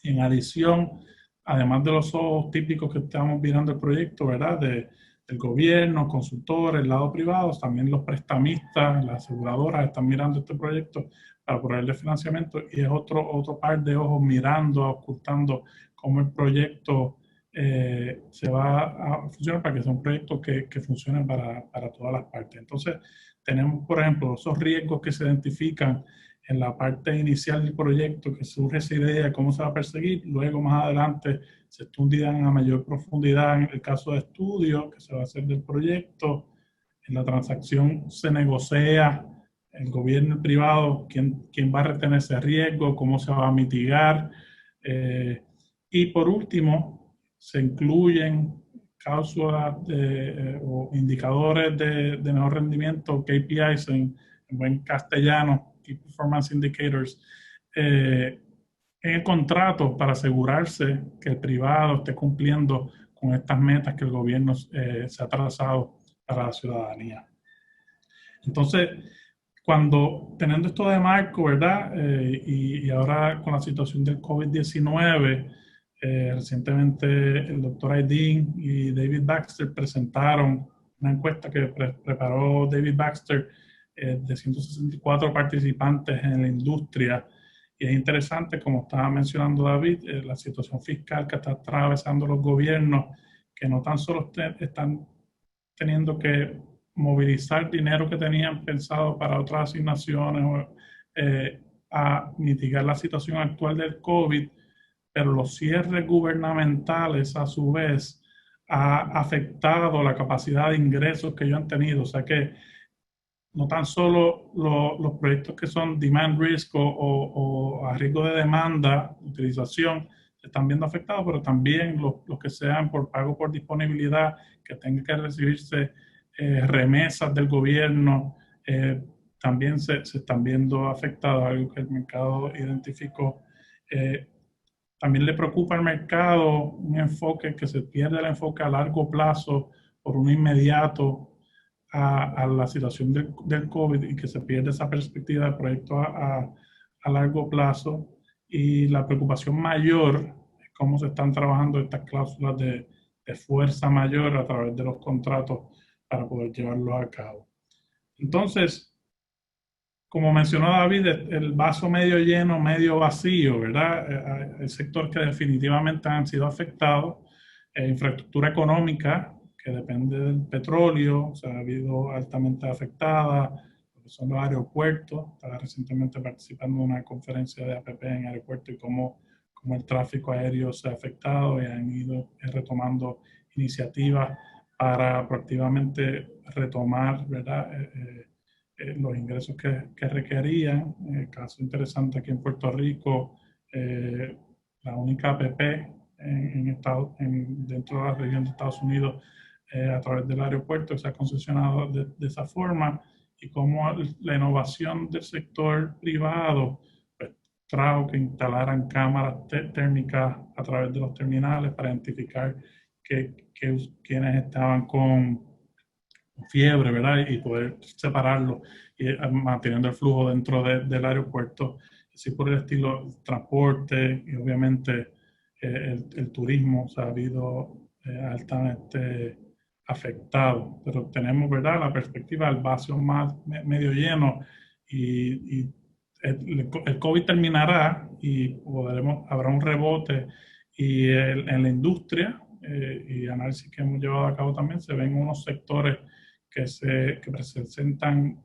En adición, además de los ojos típicos que estamos mirando el proyecto, ¿verdad? De el gobierno, consultores, el lado privado, también los prestamistas, las aseguradoras están mirando este proyecto para proveerle financiamiento, y es otro par de ojos mirando, ocultando cómo el proyecto se va a funcionar para que sea un proyecto que funcione para todas las partes. Entonces, tenemos, por ejemplo, esos riesgos que se identifican en la parte inicial del proyecto, que surge esa idea de cómo se va a perseguir, luego más adelante se estudian a mayor profundidad en el caso de estudio que se va a hacer del proyecto. En la transacción se negocia el gobierno y el privado, quién va a retener ese riesgo, cómo se va a mitigar. Y por último, se incluyen cláusulas o indicadores de mejor rendimiento, KPIs en buen castellano, Key Performance Indicators, en el contrato para asegurarse que el privado esté cumpliendo con estas metas que el gobierno se ha trazado para la ciudadanía. Entonces, teniendo esto de marco, ¿verdad? Y ahora con la situación del COVID-19, recientemente el doctor Aydin y David Baxter presentaron una encuesta que preparó David Baxter de 164 participantes en la industria. Y es interesante, como estaba mencionando David, la situación fiscal que está atravesando los gobiernos, que no tan solo están teniendo que movilizar dinero que tenían pensado para otras asignaciones a mitigar la situación actual del COVID, pero los cierres gubernamentales a su vez ha afectado la capacidad de ingresos que ellos han tenido. O sea que no tan solo los proyectos que son demand risk o a riesgo de demanda, utilización, se están viendo afectados, pero también los que sean por pago por disponibilidad, que tengan que recibirse remesas del gobierno, también se están viendo afectados, algo que el mercado identificó. También le preocupa al mercado un enfoque que se pierde, el enfoque a largo plazo por un inmediato a la situación del COVID, y que se pierde esa perspectiva de proyecto a largo plazo. Y la preocupación mayor es cómo se están trabajando estas cláusulas de fuerza mayor a través de los contratos para poder llevarlo a cabo. Entonces, como mencionó David, el vaso medio lleno, medio vacío, ¿verdad? Hay sectores que definitivamente han sido afectados. Infraestructura económica, que depende del petróleo, o sea, ha habido altamente afectada, lo que son los aeropuertos. Estaba recientemente participando en una conferencia de APP en aeropuertos y cómo el tráfico aéreo se ha afectado, y han ido retomando iniciativas para proactivamente retomar, ¿verdad? Los ingresos que requerían. Caso interesante aquí en Puerto Rico, la única APP dentro de la región de Estados Unidos a través del aeropuerto que se ha concesionado de esa forma, y cómo la innovación del sector privado pues, trajo que instalaran cámaras térmicas a través de los terminales para identificar quienes estaban con fiebre, ¿verdad? Y poder separarlo, y manteniendo el flujo dentro del aeropuerto. Así por el estilo, transporte y obviamente el turismo se ha habido altamente afectado. Pero tenemos, ¿verdad?, la perspectiva del vaso más medio lleno, y el COVID terminará y habrá un rebote, y en la industria y análisis que hemos llevado a cabo también se ven unos sectores que presentan,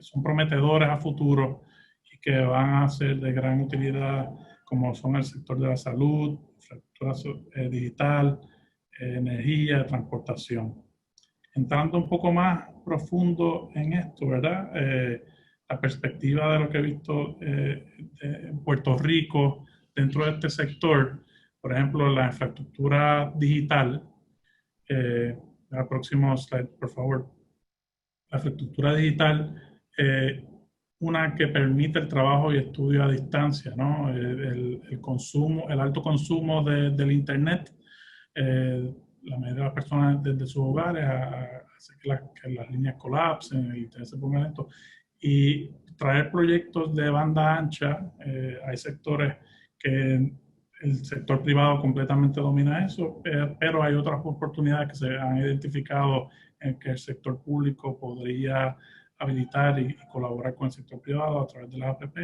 son prometedores a futuro y que van a ser de gran utilidad, como son el sector de la salud, infraestructura digital, energía, transportación. Entrando un poco más profundo en esto, ¿verdad? La perspectiva de lo que he visto en Puerto Rico dentro de este sector, por ejemplo, la infraestructura digital. El próximo slide, por favor. La infraestructura digital, una que permite el trabajo y estudio a distancia, ¿no? El consumo, el alto consumo del Internet. La mayoría de las personas desde sus hogares hace que las líneas colapsen, el Internet se ponga lento. Y traer proyectos de banda ancha, hay sectores que el sector privado completamente domina eso, pero hay otras oportunidades que se han identificado en que el sector público podría habilitar y colaborar con el sector privado a través de las APP,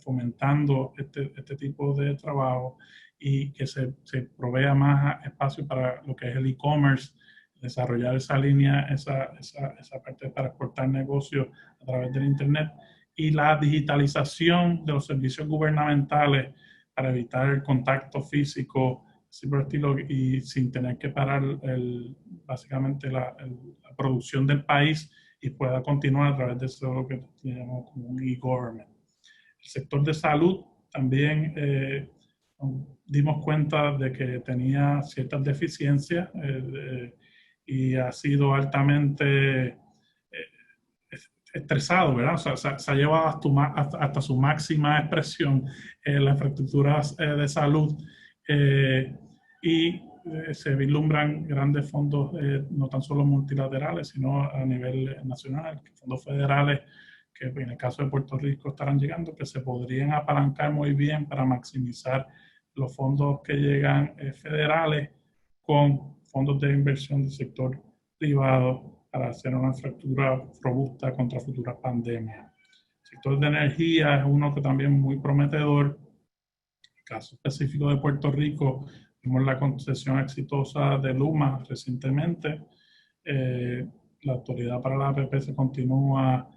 fomentando este tipo de trabajo y que se provea más espacio para lo que es el e-commerce, desarrollar esa línea, esa parte para exportar negocios a través del Internet, y la digitalización de los servicios gubernamentales para evitar el contacto físico, así por el estilo, y sin tener que parar básicamente la producción del país y pueda continuar a través de eso lo que tenemos como un e-government. El sector de salud también dimos cuenta de que tenía ciertas deficiencias y ha sido altamente estresado, ¿verdad? O sea, se ha llevado hasta su máxima expresión las infraestructuras de salud y se vislumbran grandes fondos, no tan solo multilaterales, sino a nivel nacional, fondos federales que en el caso de Puerto Rico estarán llegando, que se podrían apalancar muy bien para maximizar los fondos que llegan federales con fondos de inversión del sector privado para hacer una infraestructura robusta contra futuras pandemias. El sector de energía es uno que también es muy prometedor. En el caso específico de Puerto Rico, vimos la concesión exitosa de Luma recientemente. La autoridad para la APP se continúa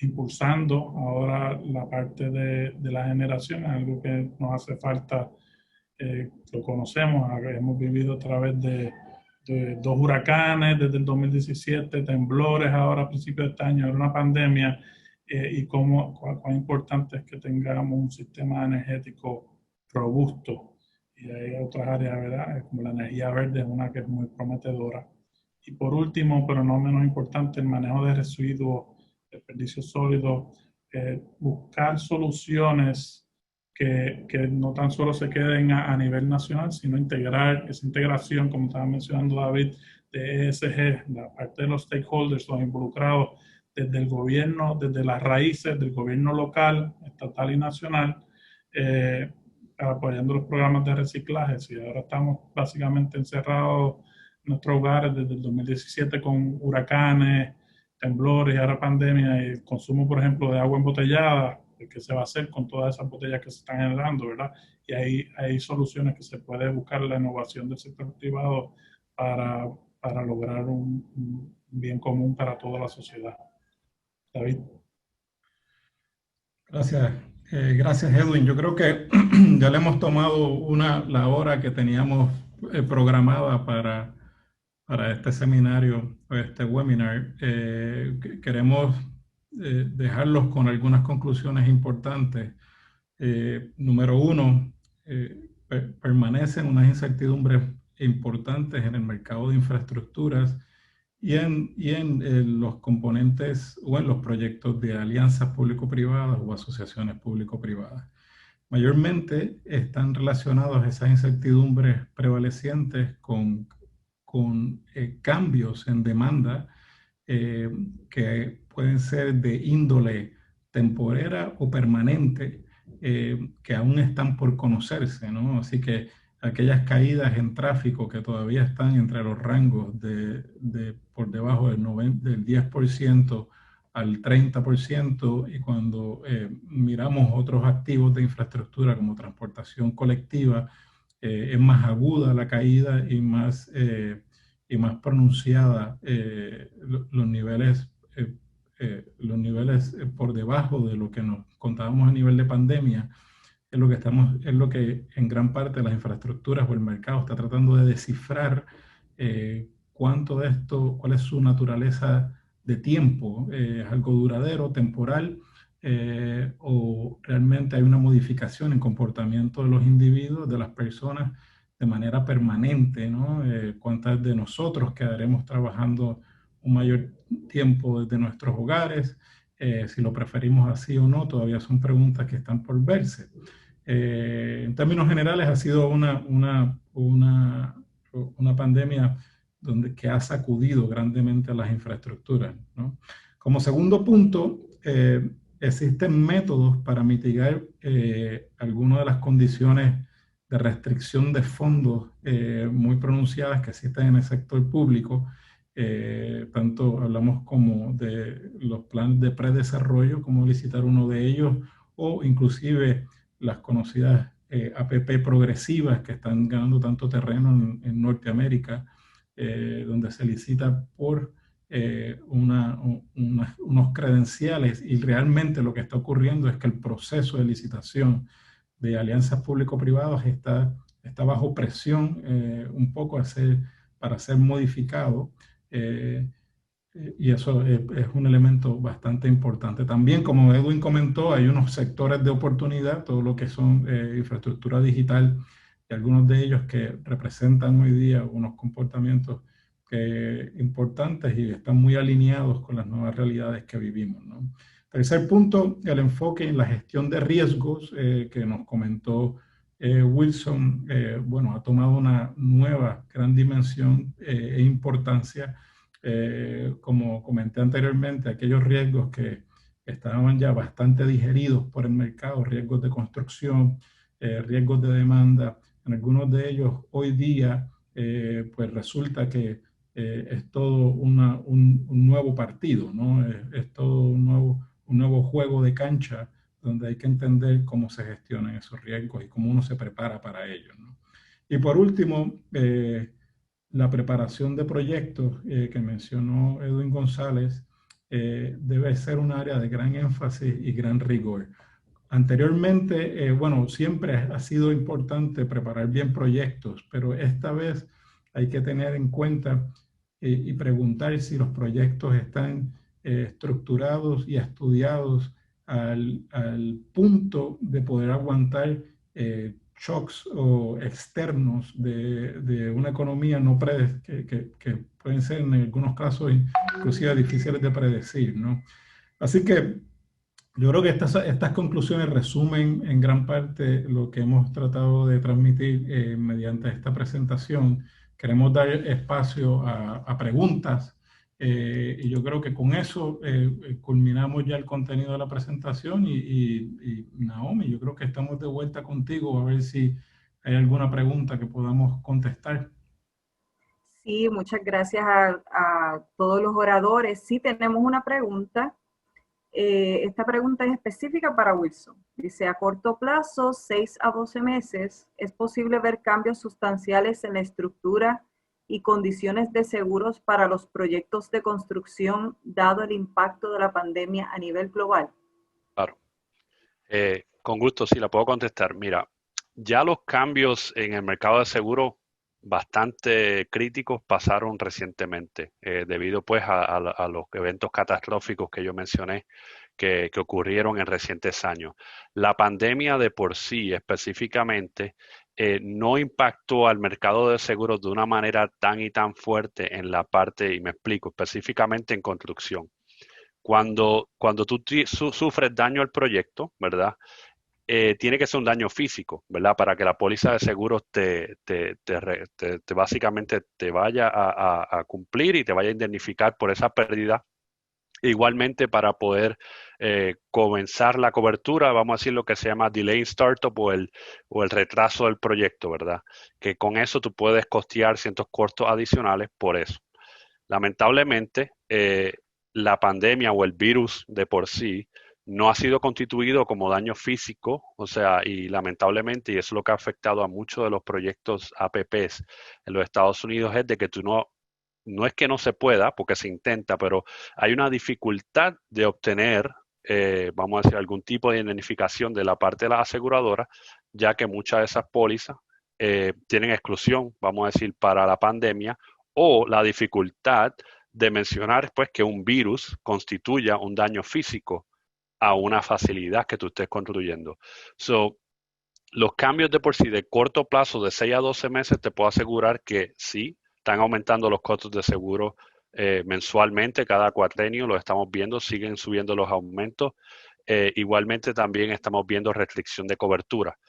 impulsando ahora la parte de la generación, algo que nos hace falta, lo conocemos, hemos vivido a través de 2 huracanes desde el 2017, temblores ahora a principios de este año, una pandemia, y cuán importante es que tengamos un sistema energético robusto. Y hay otras áreas, ¿verdad? Como la energía verde es una que es muy prometedora. Y por último, pero no menos importante, el manejo de residuos, desperdicios sólidos, buscar soluciones que no tan solo se queden a nivel nacional, sino integrar esa integración, como estaba mencionando David, de ESG, la parte de los stakeholders, los involucrados, desde el gobierno, desde las raíces del gobierno local, estatal y nacional, apoyando los programas de reciclaje. Si ahora estamos básicamente encerrados en nuestros hogares desde el 2017 con huracanes, temblores y ahora pandemia, y el consumo, por ejemplo, de agua embotellada, ¿qué se va a hacer con todas esas botellas que se están generando, verdad? Y hay soluciones que se puede buscar la innovación del sector privado para lograr un bien común para toda la sociedad. David. Gracias. Gracias, Edwin. Yo creo que ya le hemos tomado la hora que teníamos programada para este seminario, este webinar. Queremos dejarlos con algunas conclusiones importantes. Número 1, permanecen unas incertidumbres importantes en el mercado de infraestructuras y en los componentes o en los proyectos de alianzas público-privadas o asociaciones público-privadas. Mayormente están relacionados esas incertidumbres prevalecientes con cambios en demanda que pueden ser de índole temporera o permanente, que aún están por conocerse, ¿no? Así que aquellas caídas en tráfico que todavía están entre los rangos por debajo del 10% al 30%, y cuando miramos otros activos de infraestructura como transportación colectiva, es más aguda la caída y más pronunciada los niveles por debajo de lo que nos contábamos a nivel de pandemia. Es lo que en gran parte las infraestructuras o el mercado está tratando de descifrar, cuánto de esto, cuál es su naturaleza de tiempo, es algo duradero, temporal, o realmente hay una modificación en comportamiento de los individuos, de las personas, de manera permanente, ¿no? ¿Cuántas de nosotros quedaremos trabajando un mayor tiempo desde nuestros hogares? Si lo preferimos así o no, todavía son preguntas que están por verse. En términos generales, ha sido una pandemia que ha sacudido grandemente a las infraestructuras, ¿no? Como segundo punto, existen métodos para mitigar algunas de las condiciones de restricción de fondos muy pronunciadas que existen en el sector público. Tanto hablamos como de los planes de predesarrollo, como licitar uno de ellos, o inclusive las conocidas APP progresivas que están ganando tanto terreno en Norteamérica, donde se licita por unos credenciales, y realmente lo que está ocurriendo es que el proceso de licitación de alianzas público-privadas está bajo presión un poco para ser modificado. Y eso es un elemento bastante importante. También, como Edwin comentó, hay unos sectores de oportunidad, todo lo que son infraestructura digital, y algunos de ellos que representan hoy día unos comportamientos importantes y están muy alineados con las nuevas realidades que vivimos, ¿no? Tercer punto, el enfoque en la gestión de riesgos que nos comentó Wilson, bueno, ha tomado una nueva gran dimensión e importancia. Como comenté anteriormente, aquellos riesgos que estaban ya bastante digeridos por el mercado, riesgos de construcción, riesgos de demanda, en algunos de ellos hoy día pues resulta que es todo un nuevo partido, ¿no? Es todo un nuevo juego de cancha donde hay que entender cómo se gestionan esos riesgos y cómo uno se prepara para ellos, ¿no? Y por último, la preparación de proyectos que mencionó Edwin González debe ser un área de gran énfasis y gran rigor. Anteriormente, bueno, siempre ha sido importante preparar bien proyectos, pero esta vez hay que tener en cuenta y preguntar si los proyectos están estructurados y estudiados al punto de poder aguantar shocks o externos de una economía que pueden ser en algunos casos inclusive difíciles de predecir, ¿no? Así que yo creo que estas conclusiones resumen en gran parte lo que hemos tratado de transmitir mediante esta presentación. Queremos dar espacio a preguntas y yo creo que con eso culminamos ya el contenido de la presentación y Naomi, yo creo que estamos de vuelta contigo a ver si hay alguna pregunta que podamos contestar. Sí, muchas gracias a todos los oradores. Sí, tenemos una pregunta. Esta pregunta es específica para Wilson. Dice, a corto plazo, 6 a 12 meses, ¿es posible ver cambios sustanciales en la estructura y condiciones de seguros para los proyectos de construcción, dado el impacto de la pandemia a nivel global? Claro. Con gusto, sí, la puedo contestar. Mira, ya los cambios en el mercado de seguros bastante críticos pasaron recientemente, debido pues a los eventos catastróficos que yo mencioné que ocurrieron en recientes años. La pandemia de por sí específicamente no impactó al mercado de seguros de una manera tan y tan fuerte en la parte, y me explico, específicamente en construcción. Cuando tú sufres daño al proyecto, ¿verdad? Tiene que ser un daño físico, ¿verdad? Para que la póliza de seguros básicamente te vaya a cumplir y te vaya a indemnificar por esa pérdida. Igualmente, para poder comenzar la cobertura, vamos a decir lo que se llama delay in startup o el retraso del proyecto, ¿verdad? Que con eso tú puedes costear ciertos costos adicionales por eso. Lamentablemente, la pandemia o el virus de por sí no ha sido constituido como daño físico, o sea, y lamentablemente, y eso es lo que ha afectado a muchos de los proyectos APPs en los Estados Unidos, es de que tú no es que no se pueda, porque se intenta, pero hay una dificultad de obtener, vamos a decir, algún tipo de indemnificación de la parte de la aseguradora, ya que muchas de esas pólizas tienen exclusión, vamos a decir, para la pandemia, o la dificultad de mencionar pues que un virus constituya un daño físico a una facilidad que tú estés construyendo. Los cambios de por sí de corto plazo, de 6 a 12 meses, te puedo asegurar que sí, están aumentando los costos de seguro mensualmente, cada cuatrenio, lo estamos viendo, siguen subiendo los aumentos. Igualmente también estamos viendo restricción de cobertura.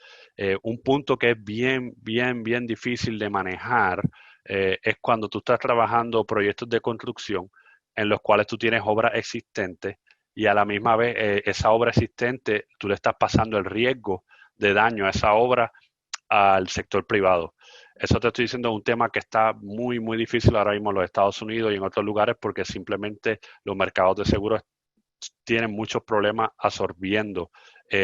Un punto que es bien difícil de manejar es cuando tú estás trabajando proyectos de construcción en los cuales tú tienes obras existentes y a la misma vez esa obra existente, tú le estás pasando el riesgo de daño a esa obra al sector privado. Eso te estoy diciendo, un tema que está muy, muy difícil ahora mismo en los Estados Unidos y en otros lugares porque simplemente los mercados de seguros tienen muchos problemas absorbiendo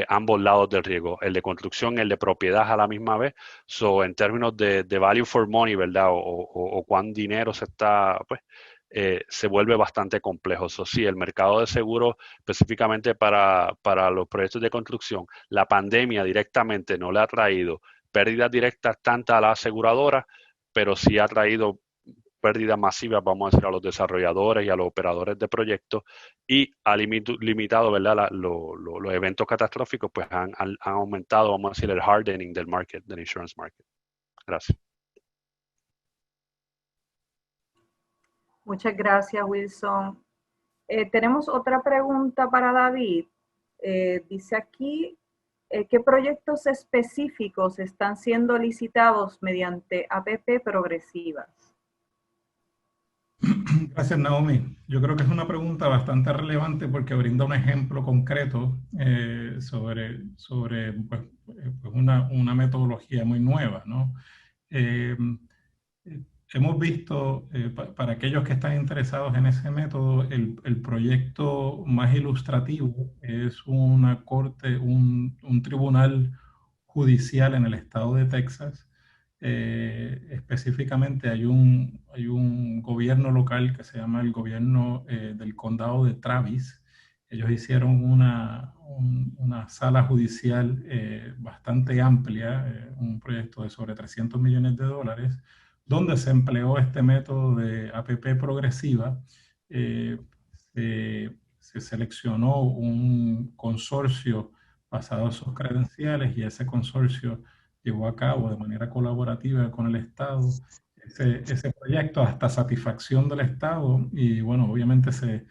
ambos lados del riesgo, el de construcción, el de propiedad a la misma vez. So, en términos de value for money, ¿verdad? O cuán dinero se está, pues, se vuelve bastante complejo. So, sí, el mercado de seguros, específicamente para los proyectos de construcción, la pandemia directamente no le ha traído pérdidas directas tanto a la aseguradora, pero sí ha traído pérdidas masivas, vamos a decir, a los desarrolladores y a los operadores de proyectos, y ha limitado, ¿verdad? Los eventos catastróficos, pues han aumentado, vamos a decir, el hardening del market, del insurance market. Gracias. Muchas gracias, Wilson. Tenemos otra pregunta para David. Dice aquí, ¿qué proyectos específicos están siendo licitados mediante APP progresivas? Gracias, Naomi. Yo creo que es una pregunta bastante relevante porque brinda un ejemplo concreto sobre pues, una metodología muy nueva, ¿no? Hemos visto, para aquellos que están interesados en ese método, el proyecto más ilustrativo es una corte, un tribunal judicial en el estado de Texas. Específicamente hay un gobierno local que se llama el gobierno del condado de Travis. Ellos hicieron una sala judicial bastante amplia, un proyecto de sobre $300 millones, donde se empleó este método de APP progresiva. Se seleccionó un consorcio basado en sus credenciales y ese consorcio llevó a cabo de manera colaborativa con el Estado ese proyecto hasta satisfacción del Estado y bueno, obviamente se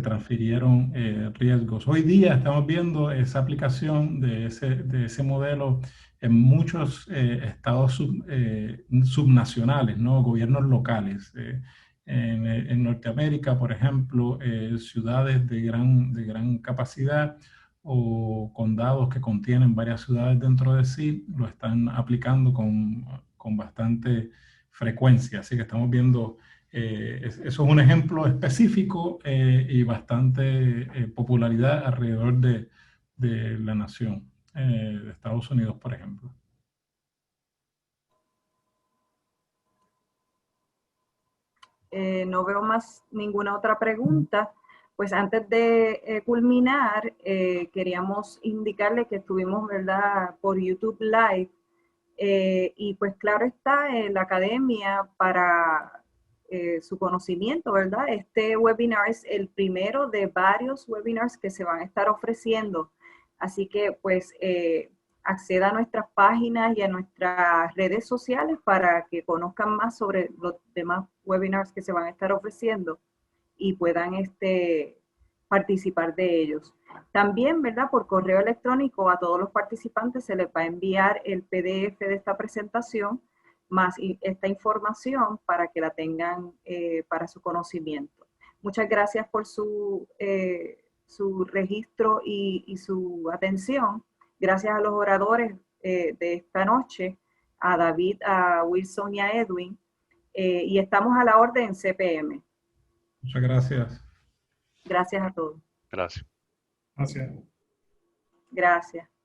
transfirieron riesgos. Hoy día estamos viendo esa aplicación de ese modelo en muchos estados subnacionales, ¿no? Gobiernos locales. En Norteamérica, por ejemplo, ciudades de gran capacidad o condados que contienen varias ciudades dentro de sí, lo están aplicando con bastante frecuencia. Así que estamos viendo, eso es un ejemplo específico y bastante popularidad alrededor de la nación, de Estados Unidos, por ejemplo. No veo más ninguna otra pregunta. Pues antes de culminar, queríamos indicarle que estuvimos, ¿verdad?, por YouTube Live. Y pues claro está, la academia para su conocimiento, ¿verdad? Este webinar es el primero de varios webinars que se van a estar ofreciendo. Así que pues acceda a nuestras páginas y a nuestras redes sociales para que conozcan más sobre los demás webinars que se van a estar ofreciendo y puedan participar de ellos. También, ¿verdad? Por correo electrónico a todos los participantes se les va a enviar el PDF de esta presentación más esta información para que la tengan para su conocimiento. Muchas gracias por su registro y su atención. Gracias a los oradores de esta noche, a David, a Wilson y a Edwin. Y estamos a la orden en CPM. Muchas gracias. Gracias a todos. Gracias. Gracias. Gracias.